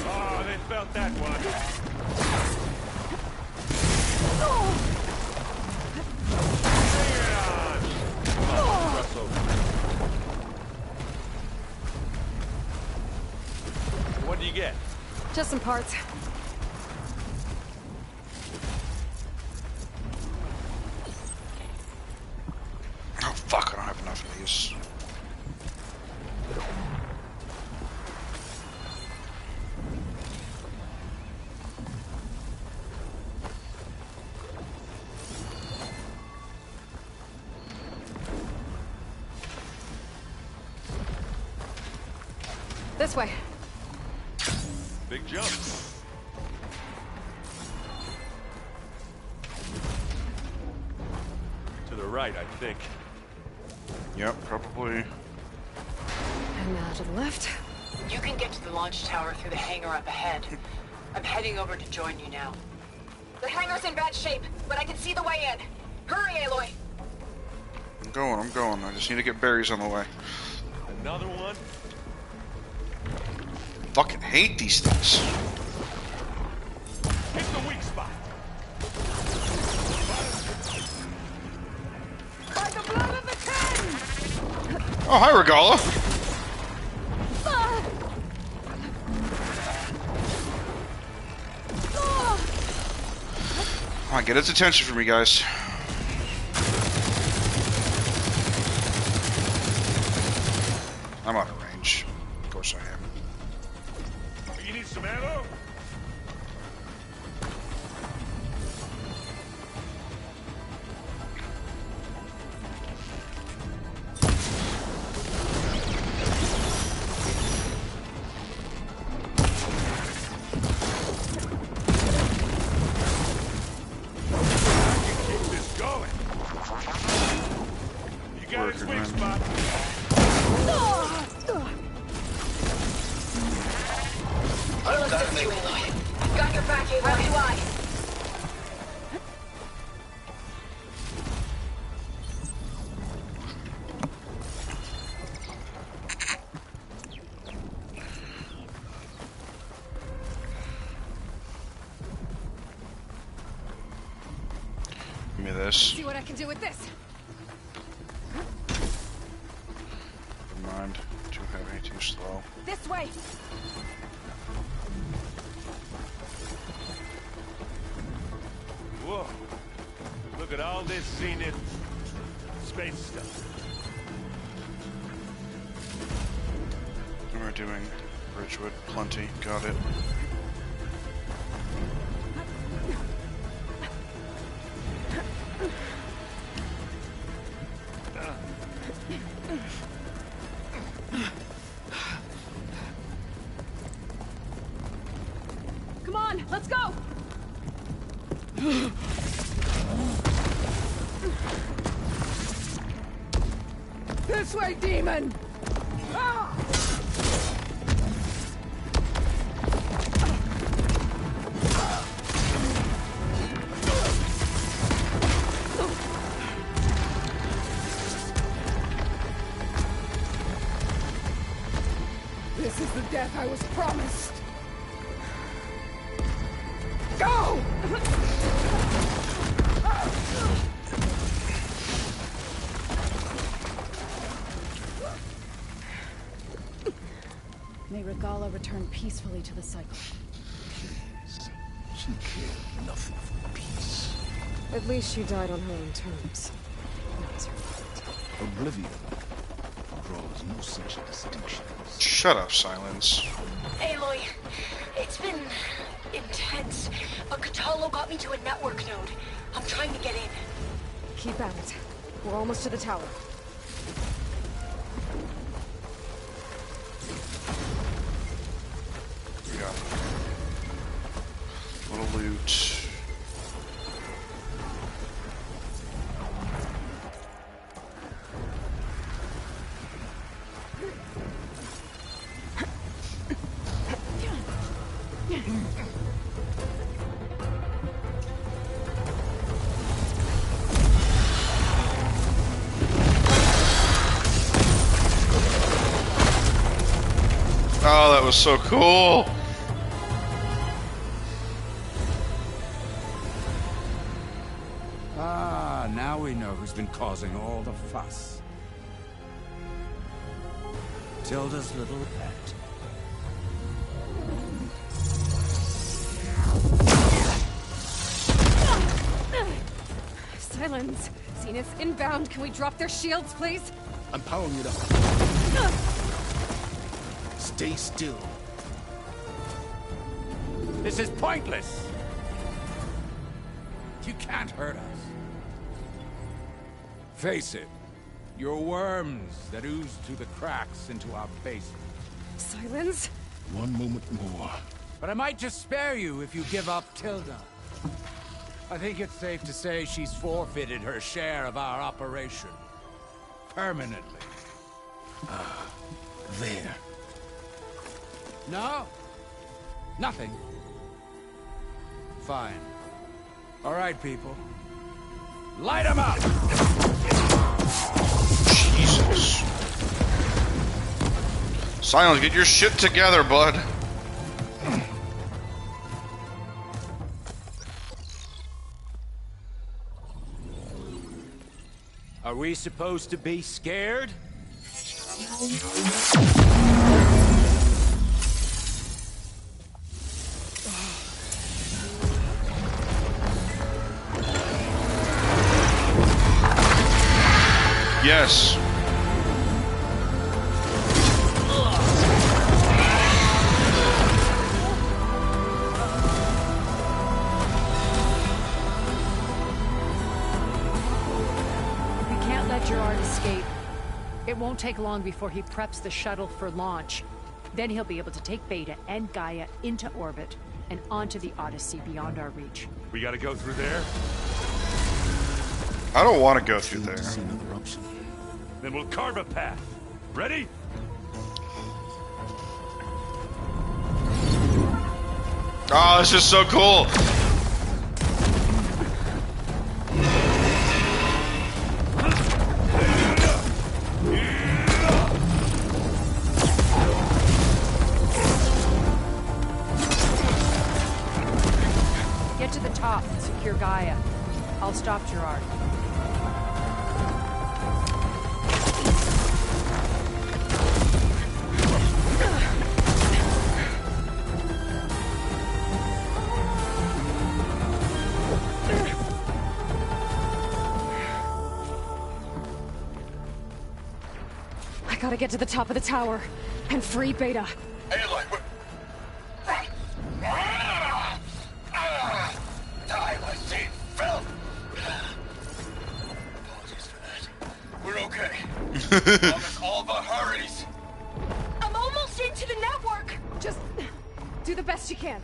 S12: Oh, they felt that one. Bring it on. Oh, Russell. What do you get?
S1: Just some parts.
S2: Oh fuck, I don't have enough of these.
S1: This way.
S12: Big jump. To the right, I think.
S2: Yep, probably.
S1: And now to the left.
S13: You can get to the launch tower through the hangar up ahead. I'm heading over to join you now.
S15: The hangar's in bad shape, but I can see the way in. Hurry, Aloy!
S2: I'm going. I just need to get berries on the way.
S12: Another one?
S2: Fucking hate these things.
S12: Hit the weak spot.
S15: By the blood of the Ten!
S2: Oh, hi, Regala. Come on, get its attention for me, guys. I'm out of range. Of course I am.
S12: You need some ammo? Keep this going. You got its weak spot.
S15: I'll assist you, Aloy. Got your back, Aloy. How do I?
S2: Give me this.
S1: See what I can do with this.
S2: Never mind. Too heavy, too slow.
S1: This way.
S12: Whoa. Look at all this Zenith space stuff.
S2: We're doing Bridgewood. Plenty. Got it.
S1: Come on, let's go.
S15: This way, demon! Ah! This is the death I was promised. Go!
S8: May Regala return peacefully to the cycle.
S4: She cared nothing for peace.
S1: At least she died on her own terms. That was her fault.
S4: Oblivion draws no such distinctions.
S2: Shut up, Silence.
S15: Aloy, it's been intense, but Kotallo got me to a network node. I'm trying to get in.
S1: Keep at it. We're almost to the tower.
S2: We got a little loot. that was so cool.
S16: Ah, now we know who's been causing all the fuss. Tilda's little pet.
S1: Silence. Zenith inbound. Can we drop their shields, please?
S4: I'm powering it up. Stay still.
S16: This is pointless. You can't hurt us. Face it. You're worms that ooze through the cracks into our basement.
S1: Silence.
S4: One moment more.
S16: But I might just spare you if you give up Tilda. I think it's safe to say she's forfeited her share of our operation. Permanently.
S4: There.
S16: No? Nothing. Fine. All right, people. Light 'em up!
S2: Jesus. Silence, get your shit together, bud.
S16: Are we supposed to be scared?
S2: Yes.
S3: We can't let Gerard escape. It won't take long before he preps the shuttle for launch. Then he'll be able to take Beta and Gaia into orbit and onto the Odyssey beyond our reach.
S12: We gotta go through there?
S2: I don't want to go through there.
S12: Then we'll carve a path. Ready?
S2: Oh, this is so cool.
S3: Get to the top and secure Gaia. I'll stop Gerard.
S1: I gotta get to the top of the tower and free Beta.
S14: Aloy, I was safe, Phil. Apologies for that. We're okay. Promise all but hurries.
S15: I'm almost into the network.
S1: Just do the best you can.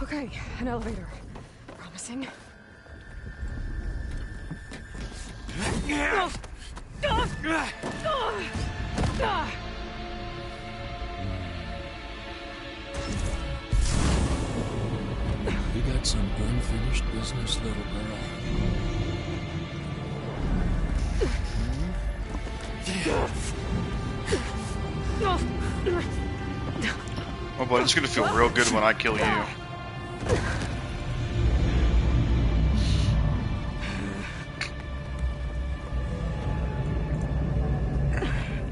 S1: Okay, an elevator. Promising.
S17: You got some unfinished business, little girl.
S2: Oh, but it's gonna feel real good when I kill you.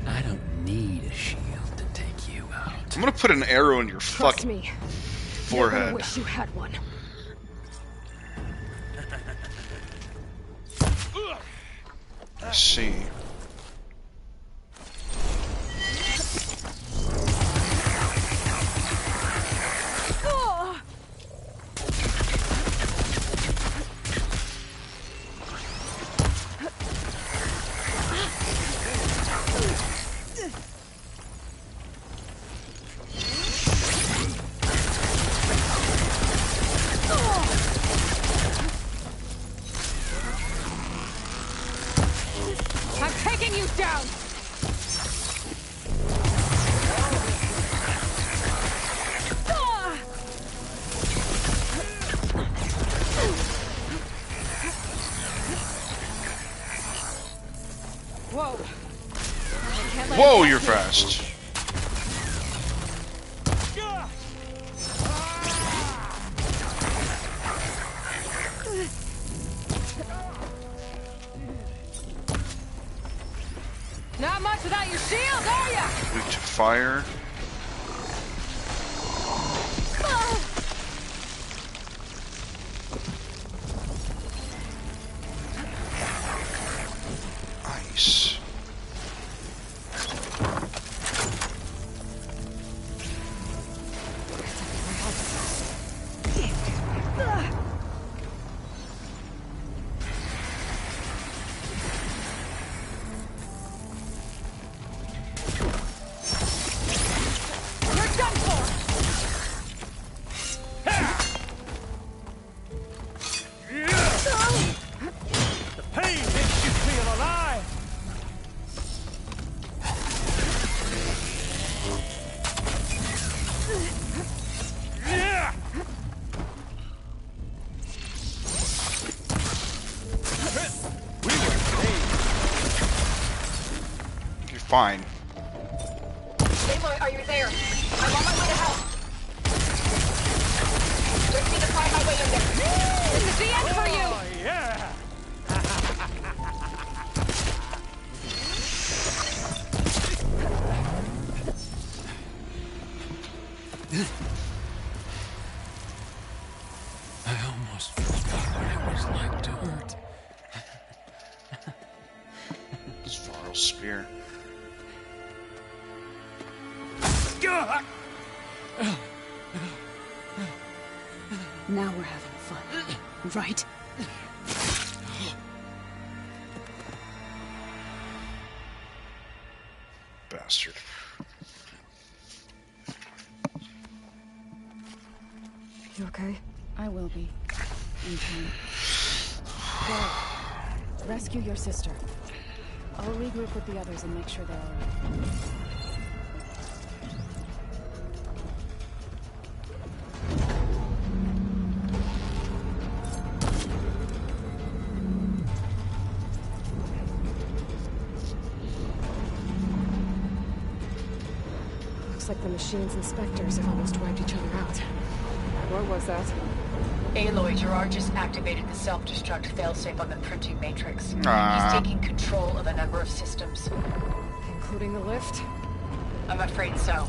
S17: I don't need a shield to take you out.
S2: I'm gonna put an arrow in your fucking
S1: me.
S2: forehead.
S1: I wish you had one.
S2: Let's see. Whoa, you're fast.
S3: Not much without your shield, are ya?
S2: Weak to fire. Nice. Fine.
S13: Aloy, are you there? I'm on my way to help. Don't need to find my way in there.
S3: This is the end for you!
S16: Yeah!
S17: I almost forgot what it was like to hurt.
S2: It's Varl's spear.
S1: Now we're having fun, right?
S2: Bastard.
S1: You okay?
S8: I will be. In time. Go. Rescue your sister. I'll regroup with the others and make sure they're alright.
S1: Looks like the machine's inspectors have almost wiped each other out. What was that?
S13: Aloy, Gerard just activated the self-destruct failsafe on the printing matrix.
S2: Ah.
S13: He's taking control of a number of systems.
S1: Including the lift?
S13: I'm afraid so.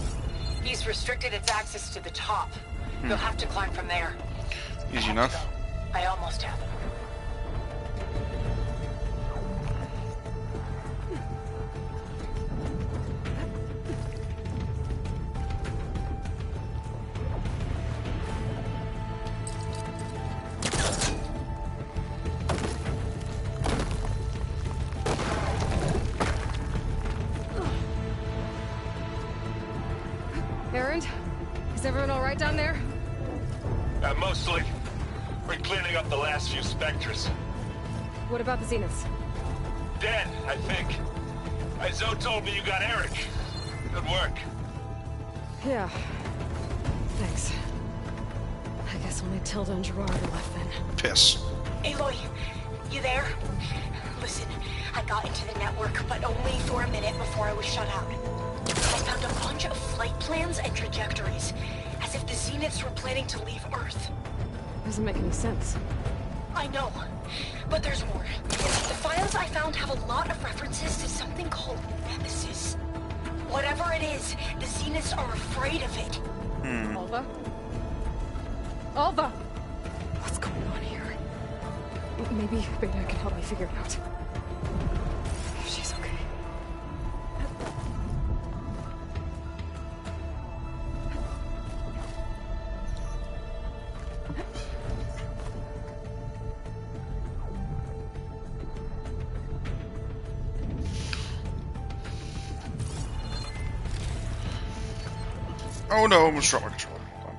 S13: He's restricted its access to the top. You'll have to climb from there.
S2: Easy enough.
S13: I almost have.
S1: Erend? Is everyone alright down there?
S14: Mostly. We're cleaning up the last few Spectres.
S1: What about the Zeniths?
S14: Dead, I think. Zoe told me you got Eric. Good work.
S1: Yeah. Thanks. I guess only Tilda and Gerard are left then.
S2: Piss.
S15: Aloy, you there? Listen, I got into the network, but only for a minute before I was shut out. I found a bunch of flight plans and trajectories, as if the Zeniths were planning to leave Earth.
S1: Doesn't make any sense.
S15: I know, but there's more. The files I found have a lot of references to something called Nemesis. Whatever it is, the Zeniths are afraid of it.
S1: Alva? Alva! What's going on here? Maybe Beta can help me figure it out. If she's okay.
S2: Oh no, I almost dropped my controller. Hold on.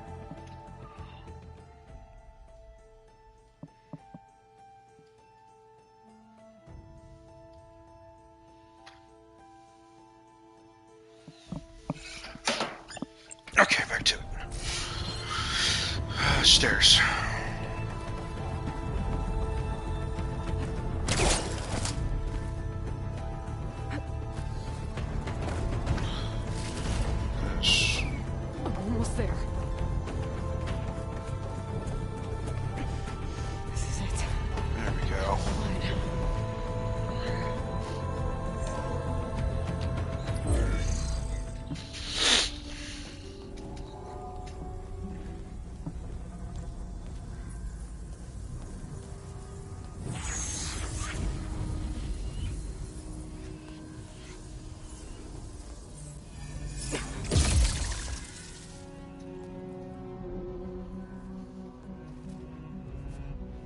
S2: Okay, back to it. Stairs.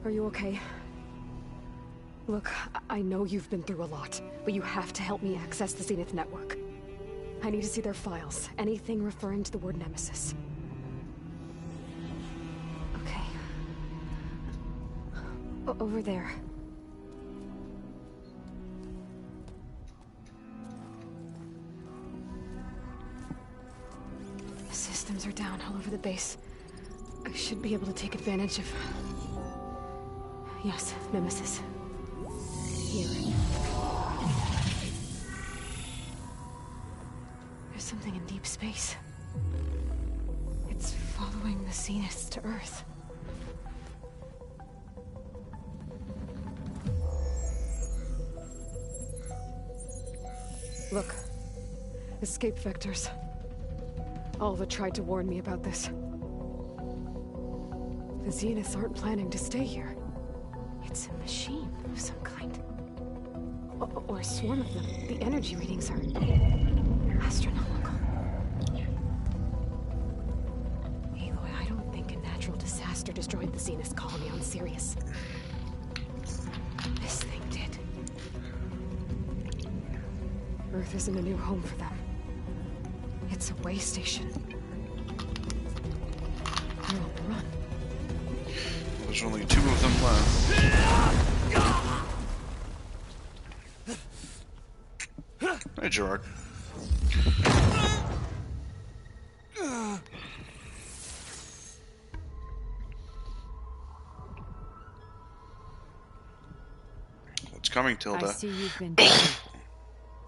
S1: Are you okay? Look, I know you've been through a lot, but you have to help me access the Zenith network. I need to see their files, anything referring to the word Nemesis. Okay. Over there. The systems are down all over the base. I should be able to take advantage of... Yes, Nemesis. Here. There's something in deep space. It's following the Zeniths to Earth. Look. Escape vectors. Alva tried to warn me about this. The Zeniths aren't planning to stay here. It's a machine of some kind. Or a swarm of them. The energy readings are astronomical. Aloy, I don't think a natural disaster destroyed the Zenith colony on Sirius. This thing did. Earth isn't a new home for them. It's a way station. They're on the run.
S2: There's only 2 of them left. Hey, Gerard. What's coming, Tilda?
S3: I see you've been busy.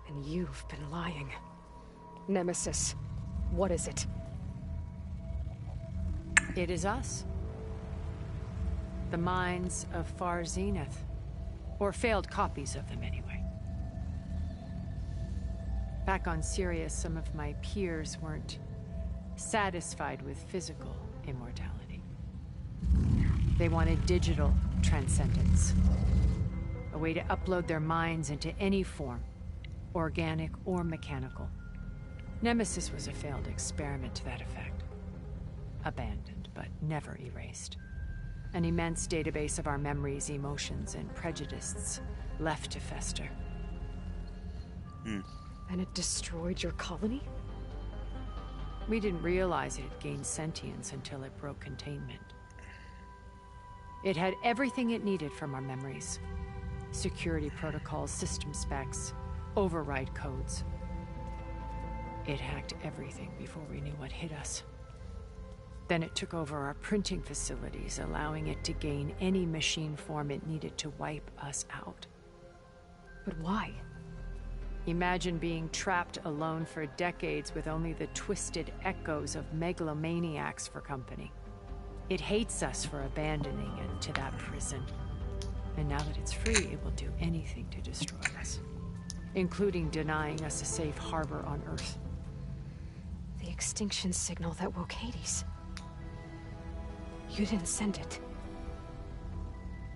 S1: And you've been lying. Nemesis, what is it?
S3: It is us. The minds of Far Zenith. Or failed copies of them, anyway. Back on Sirius, some of my peers weren't satisfied with physical immortality. They wanted digital transcendence. A way to upload their minds into any form, organic or mechanical. Nemesis was a failed experiment to that effect. Abandoned, but never erased. An immense database of our memories, emotions, and prejudices left to fester.
S1: And it destroyed your colony?
S3: We didn't realize it had gained sentience until it broke containment. It had everything it needed from our memories. Security protocols, system specs, override codes. It hacked everything before we knew what hit us. Then it took over our printing facilities, allowing it to gain any machine form it needed to wipe us out.
S1: But why?
S3: Imagine being trapped alone for decades with only the twisted echoes of megalomaniacs for company. It hates us for abandoning it to that prison. And now that it's free, it will do anything to destroy us, including denying us a safe harbor on Earth.
S1: The extinction signal that woke Hades. You didn't send it.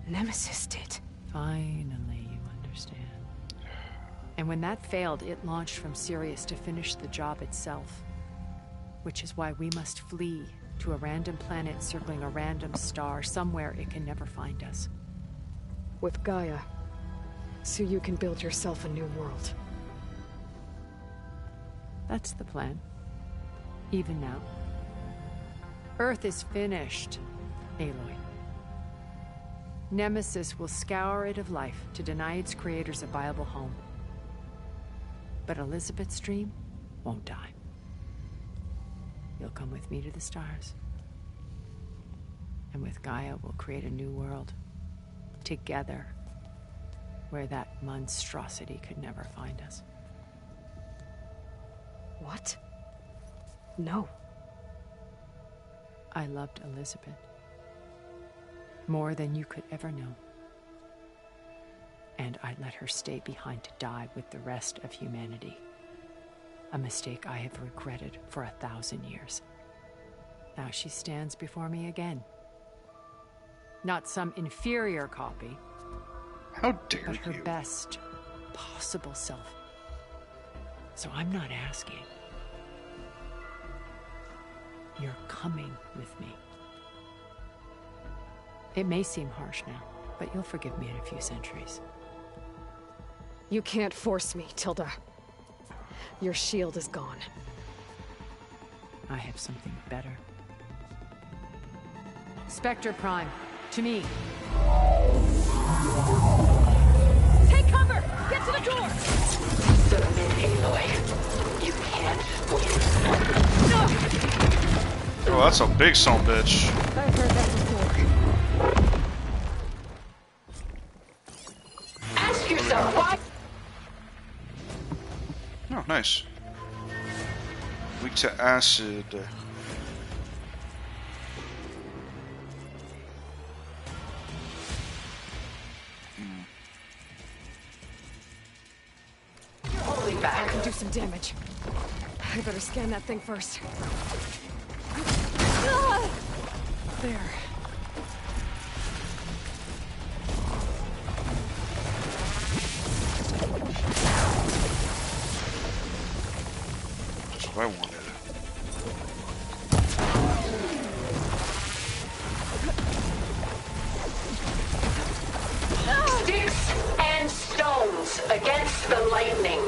S1: Nemesis did.
S3: Finally, you understand. And when that failed, it launched from Sirius to finish the job itself. Which is why we must flee to a random planet circling a random star, somewhere it can never find us.
S1: With Gaia, so you can build yourself a new world.
S3: That's the plan. Even now. Earth is finished, Aloy. Nemesis will scour it of life to deny its creators a viable home. But Elizabeth's dream won't die. You'll come with me to the stars. And with Gaia, we'll create a new world. Together. Where that monstrosity could never find us.
S1: What? No.
S3: I loved Elizabeth. More than you could ever know. And I let her stay behind to die with the rest of humanity. A mistake I have regretted for 1,000 years. Now she stands before me again. Not some inferior copy.
S2: How dare
S3: but her
S2: you?
S3: best possible self. So I'm not asking. You're coming with me. It may seem harsh now, but you'll forgive me in a few centuries.
S1: You can't force me, Tilda. Your shield is gone.
S3: I have something better. Spectre Prime, to me.
S15: Take cover! Get to the door!
S13: Submit, Aloy. You can't win.
S2: Oh, that's a big son of a bitch.
S1: I've heard that before.
S13: Ask yourself why.
S2: Oh, nice. Weak to acid.
S13: You're holding back.
S1: I can do some damage. I better scan that thing first. There.
S2: That's what I wanted.
S13: Sticks and stones against the lightning.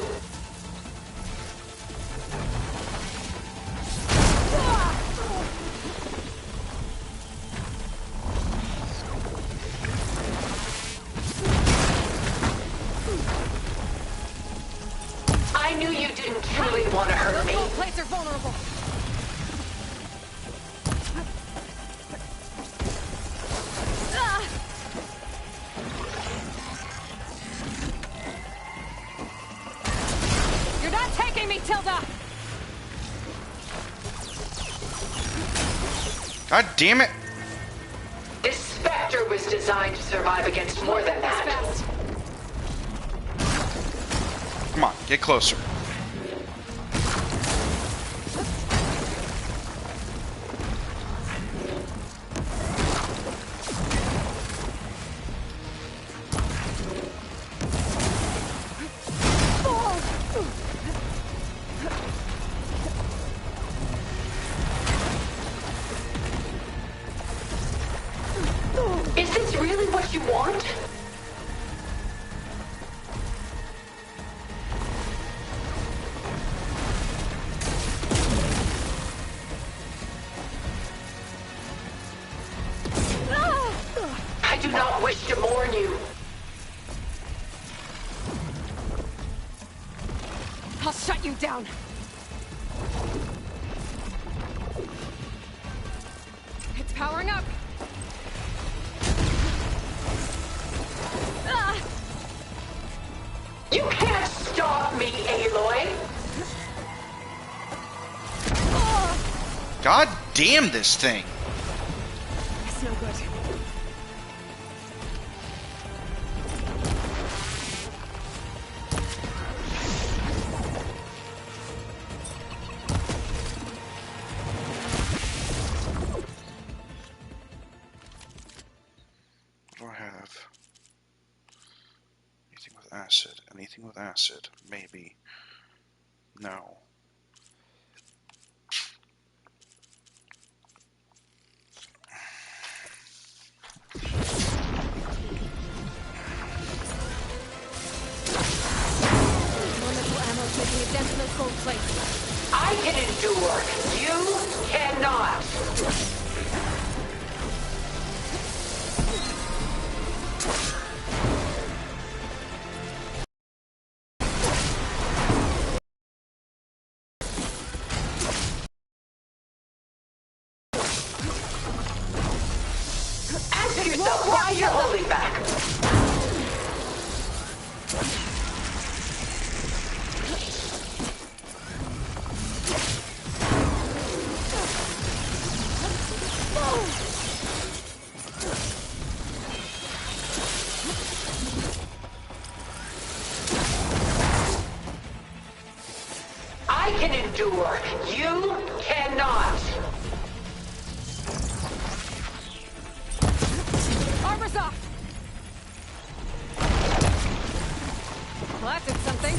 S13: I knew you didn't truly want to hurt me.
S1: Those plates are vulnerable.
S15: You're not taking me, Tilda!
S2: God damn it!
S13: This Spectre was designed to survive against more than that.
S2: Come on, get closer.
S13: Is this really what you want? I do not wish to mourn you.
S1: I'll shut you down. It's powering up.
S13: You can't stop me, Aloy.
S2: God damn this thing.
S1: It's no good.
S2: What do I have? Anything with acid? Anything with acid? Maybe. No.
S1: Elemental ammo taking a dent in those gold plates.
S13: I can endure. You cannot. Answer yourself why you're holding back. I can endure. You cannot.
S1: Armor's off! Well, that did something.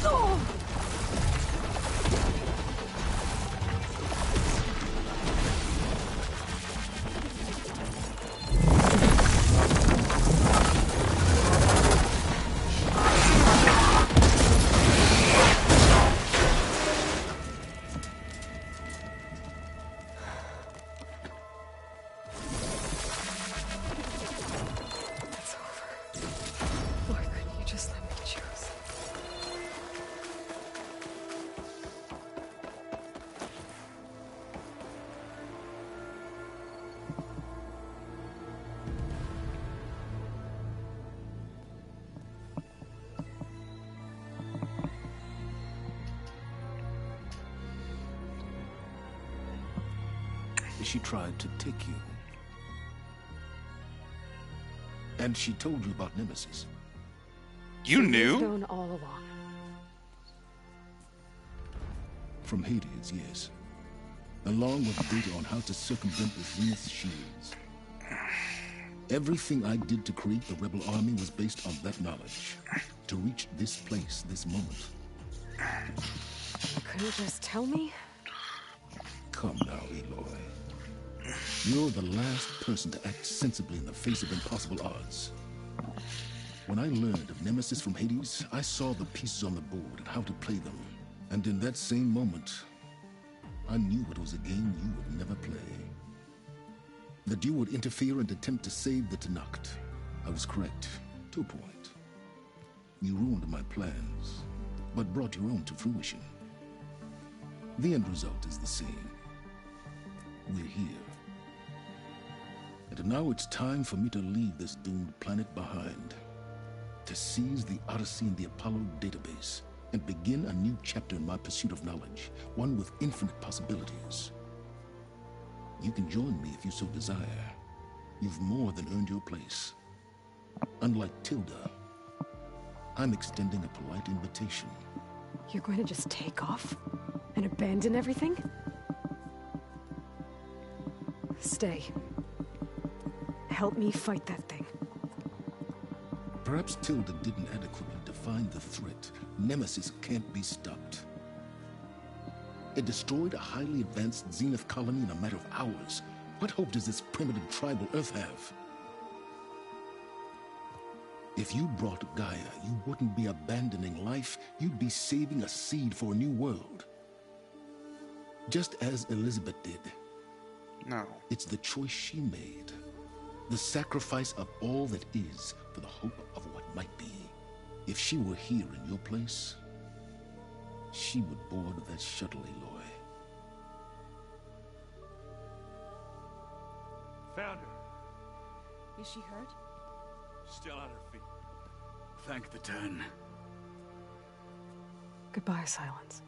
S1: Oh.
S4: she tried to take you. And she told you about Nemesis.
S2: You knew?
S1: Known all along.
S4: From Hades, yes. Along with data on how to circumvent the Zenith shields. Everything I did to create the Rebel army was based on that knowledge. To reach this place, this moment.
S1: You couldn't just tell me?
S4: Come now, Aloy. You're the last person to act sensibly in the face of impossible odds. When I learned of Nemesis from Hades, I saw the pieces on the board and how to play them. And in that same moment, I knew it was a game you would never play. That you would interfere and attempt to save the Tenakth. I was correct, to a point. You ruined my plans, but brought your own to fruition. The end result is the same. We're here. And now it's time for me to leave this doomed planet behind. To seize the Odyssey and the Apollo database, and begin a new chapter in my pursuit of knowledge, one with infinite possibilities. You can join me if you so desire. You've more than earned your place. Unlike Tilda, I'm extending a polite invitation.
S1: You're going to just take off? And abandon everything? Stay. Help me fight that thing.
S4: Perhaps Tilda didn't adequately define the threat. Nemesis can't be stopped. It destroyed a highly advanced Zenith colony in a matter of hours. What hope does this primitive tribal Earth have? If you brought Gaia, you wouldn't be abandoning life, you'd be saving a seed for a new world. Just as Elizabeth did.
S2: No.
S4: It's the choice she made. The sacrifice of all that is for the hope of what might be. If she were here in your place, she would board that shuttle, Aloy.
S12: Found her.
S8: Is she hurt?
S12: Still on her feet.
S7: Thank the Ten.
S1: Goodbye, Silence.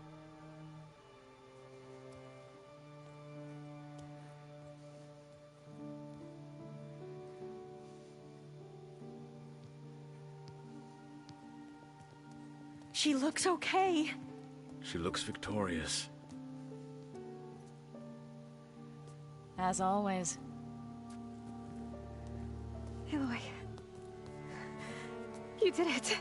S6: She looks okay.
S7: She looks victorious.
S8: As always.
S1: Aloy. You did it.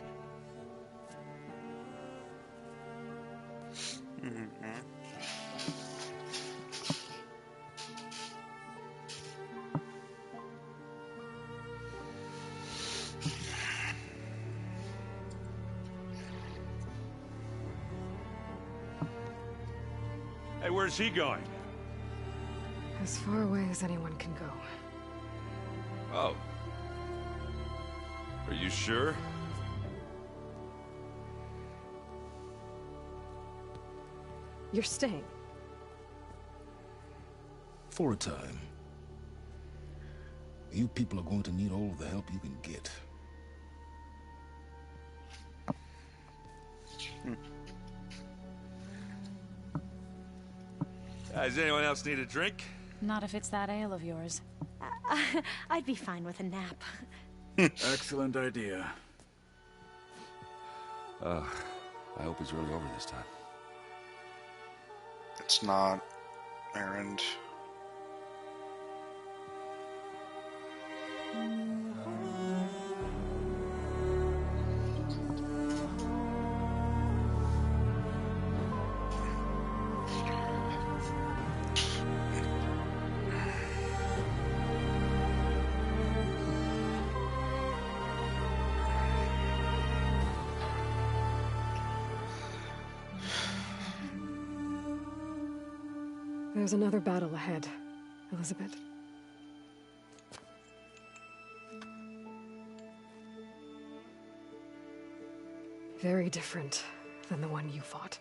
S12: Hey, where's he going?
S1: As far away as anyone can go.
S9: Oh. Are you sure?
S1: You're staying.
S4: For a time. You people are going to need all of the help you can get.
S9: Does anyone else need a drink?
S8: Not if it's that ale of yours.
S6: I'd be fine with a nap.
S7: Excellent idea.
S9: I hope it's really over this time.
S2: It's not, Erend.
S1: There's another battle ahead, Elizabeth. Very different than the one you fought.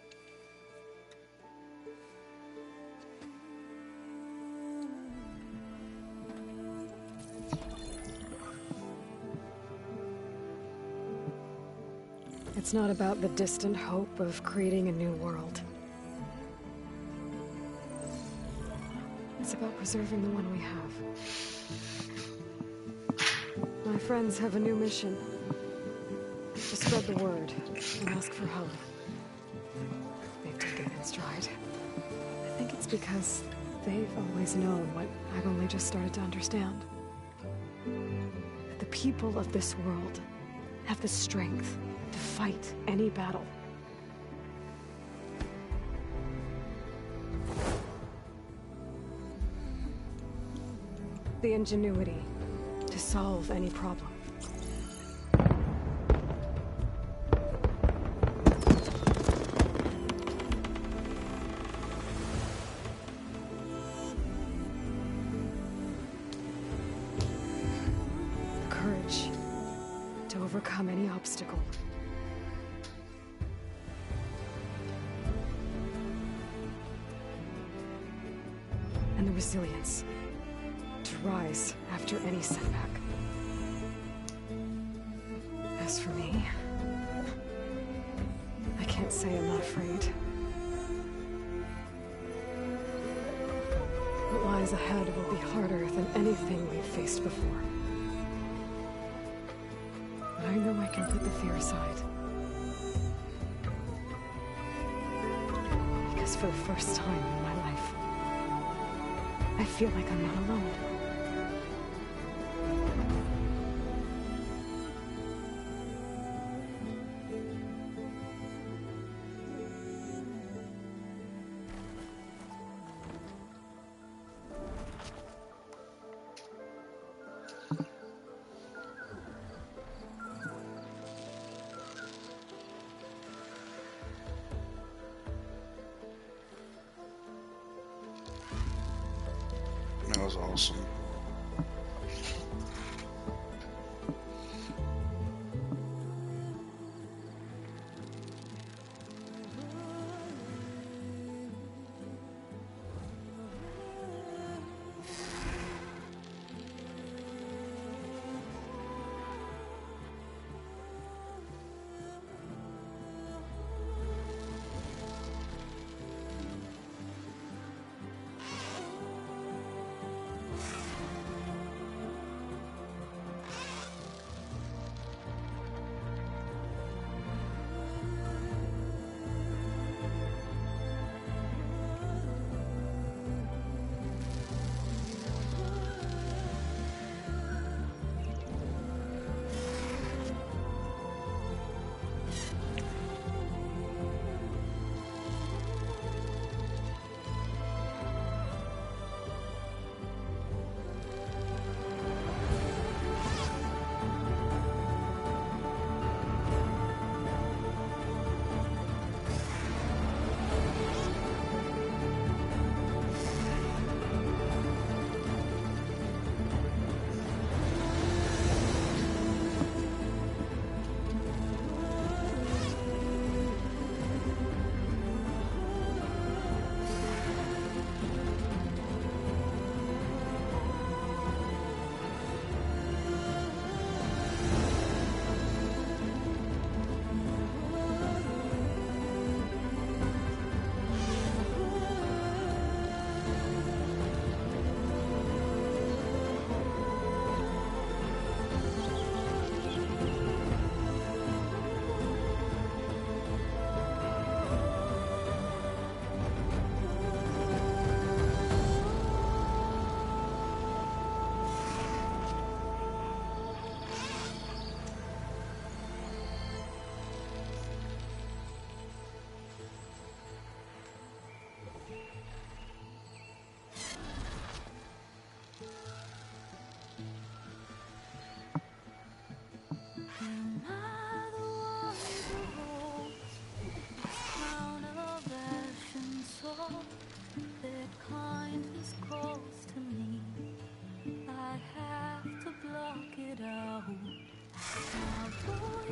S1: It's not about the distant hope of creating a new world. It's about preserving the one we have. My friends have a new mission. To spread the word and ask for help. They've taken it in stride. I think it's because they've always known what I've only just started to understand. That the people of this world have the strength to fight any battle. The ingenuity to solve any problem. The courage to overcome any obstacle. And the resilience to rise after any setback. As for me, I can't say I'm not afraid. What lies ahead will be harder than anything we've faced before. But I know I can put the fear aside. Because for the first time in my life, I feel like I'm not alone.
S2: That was awesome.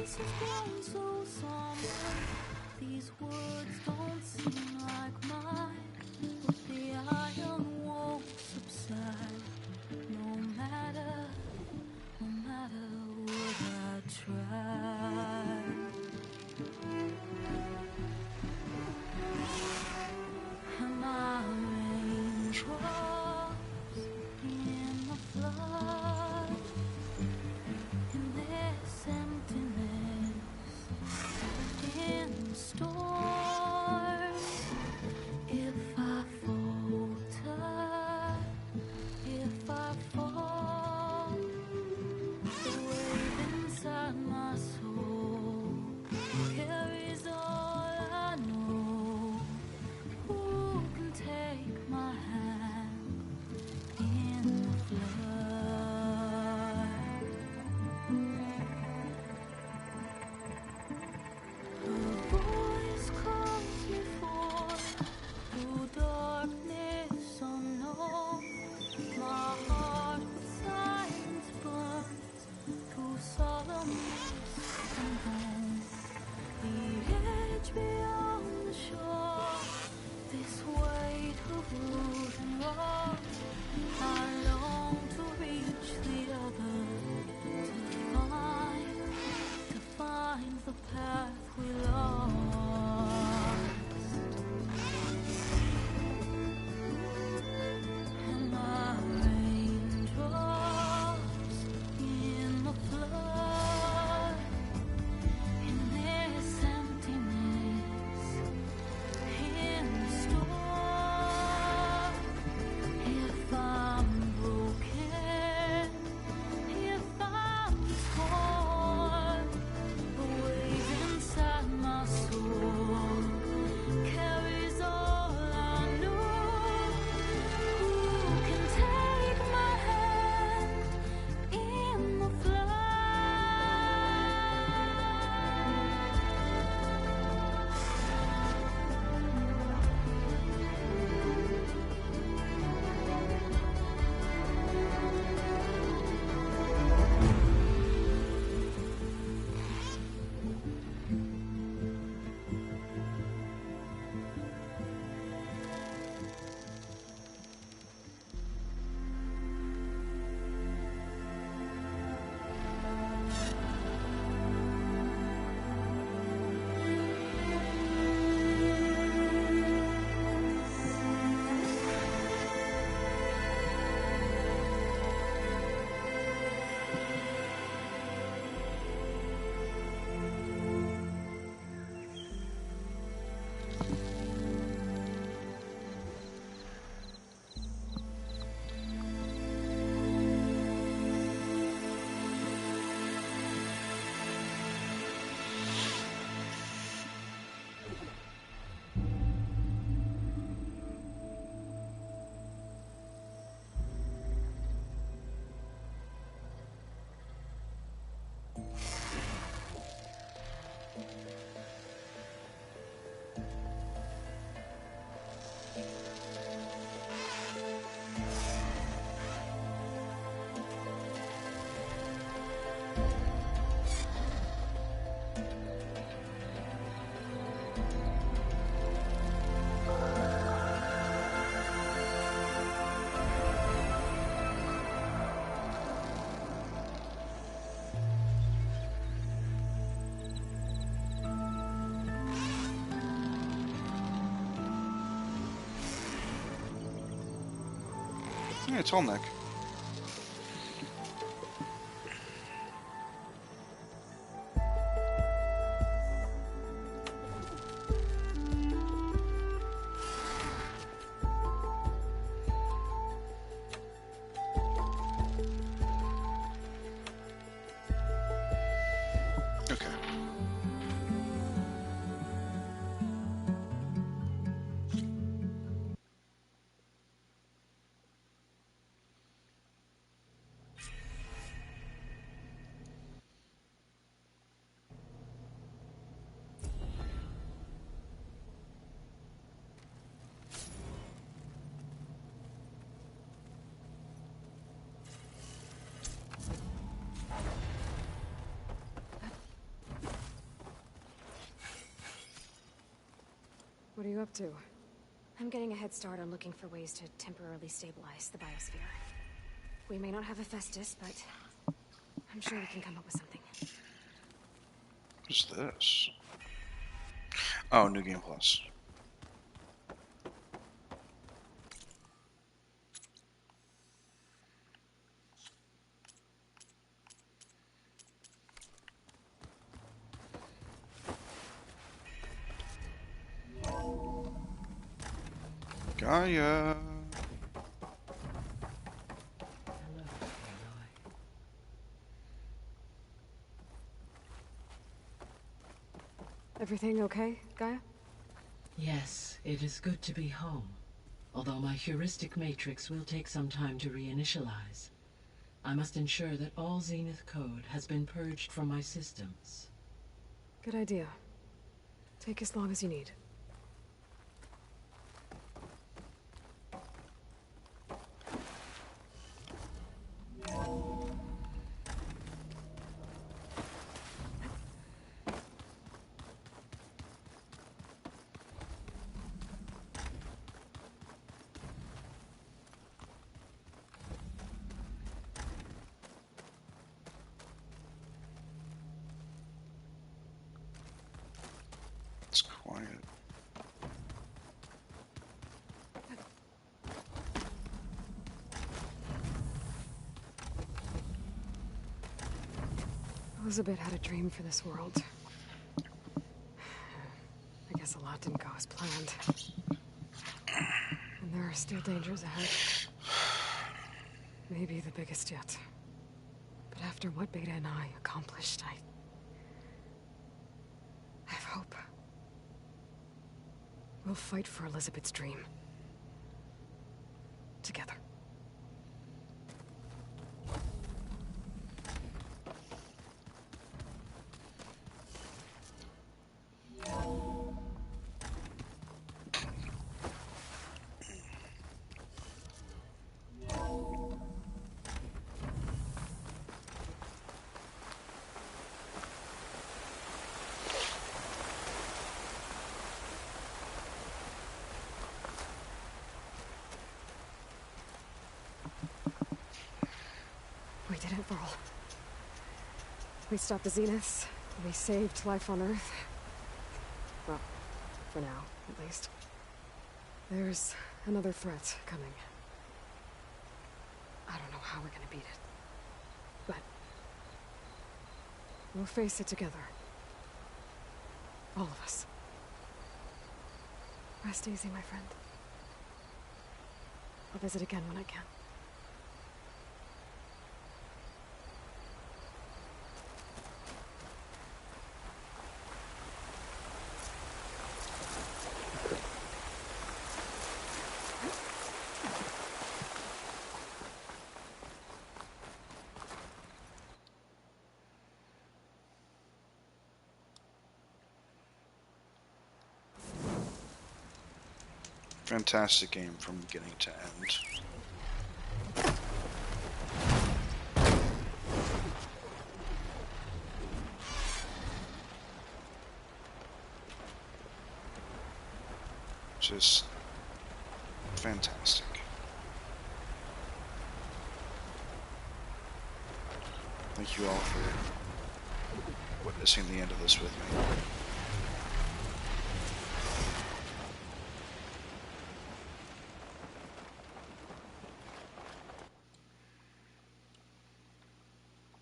S18: voice has grown so somber. These words don't seem like mine, but the iron won't subside. No matter what I try. And my raindrops
S2: Yeah, tall neck. Okay.
S1: What are you up to?
S6: I'm getting a head start on looking for ways to temporarily stabilize the biosphere. We may not have Hephaestus, but I'm sure we can come up with something.
S2: What's this? Oh, New Game Plus. Gaia.
S1: Everything okay, Gaia?
S10: Yes, it is good to be home. Although my heuristic matrix will take some time to reinitialize. I must ensure that all Zenith code has been purged from my systems.
S1: Good idea. Take as long as you need.
S2: It's quiet.
S1: Elizabeth had a dream for this world. I guess a lot didn't go as planned. And there are still dangers ahead. Maybe the biggest yet. But after what Beta and I accomplished, I have hope. We'll fight for Elizabeth's dream. Together. We did it, Varl. We stopped the Zeniths. We saved life on Earth. Well, for now, at least. There's another threat coming. I don't know how we're gonna beat it. But we'll face it together. All of us. Rest easy, my friend. I'll visit again when I can.
S2: Fantastic game from beginning to end. Just fantastic. Thank you all for witnessing the end of this with me.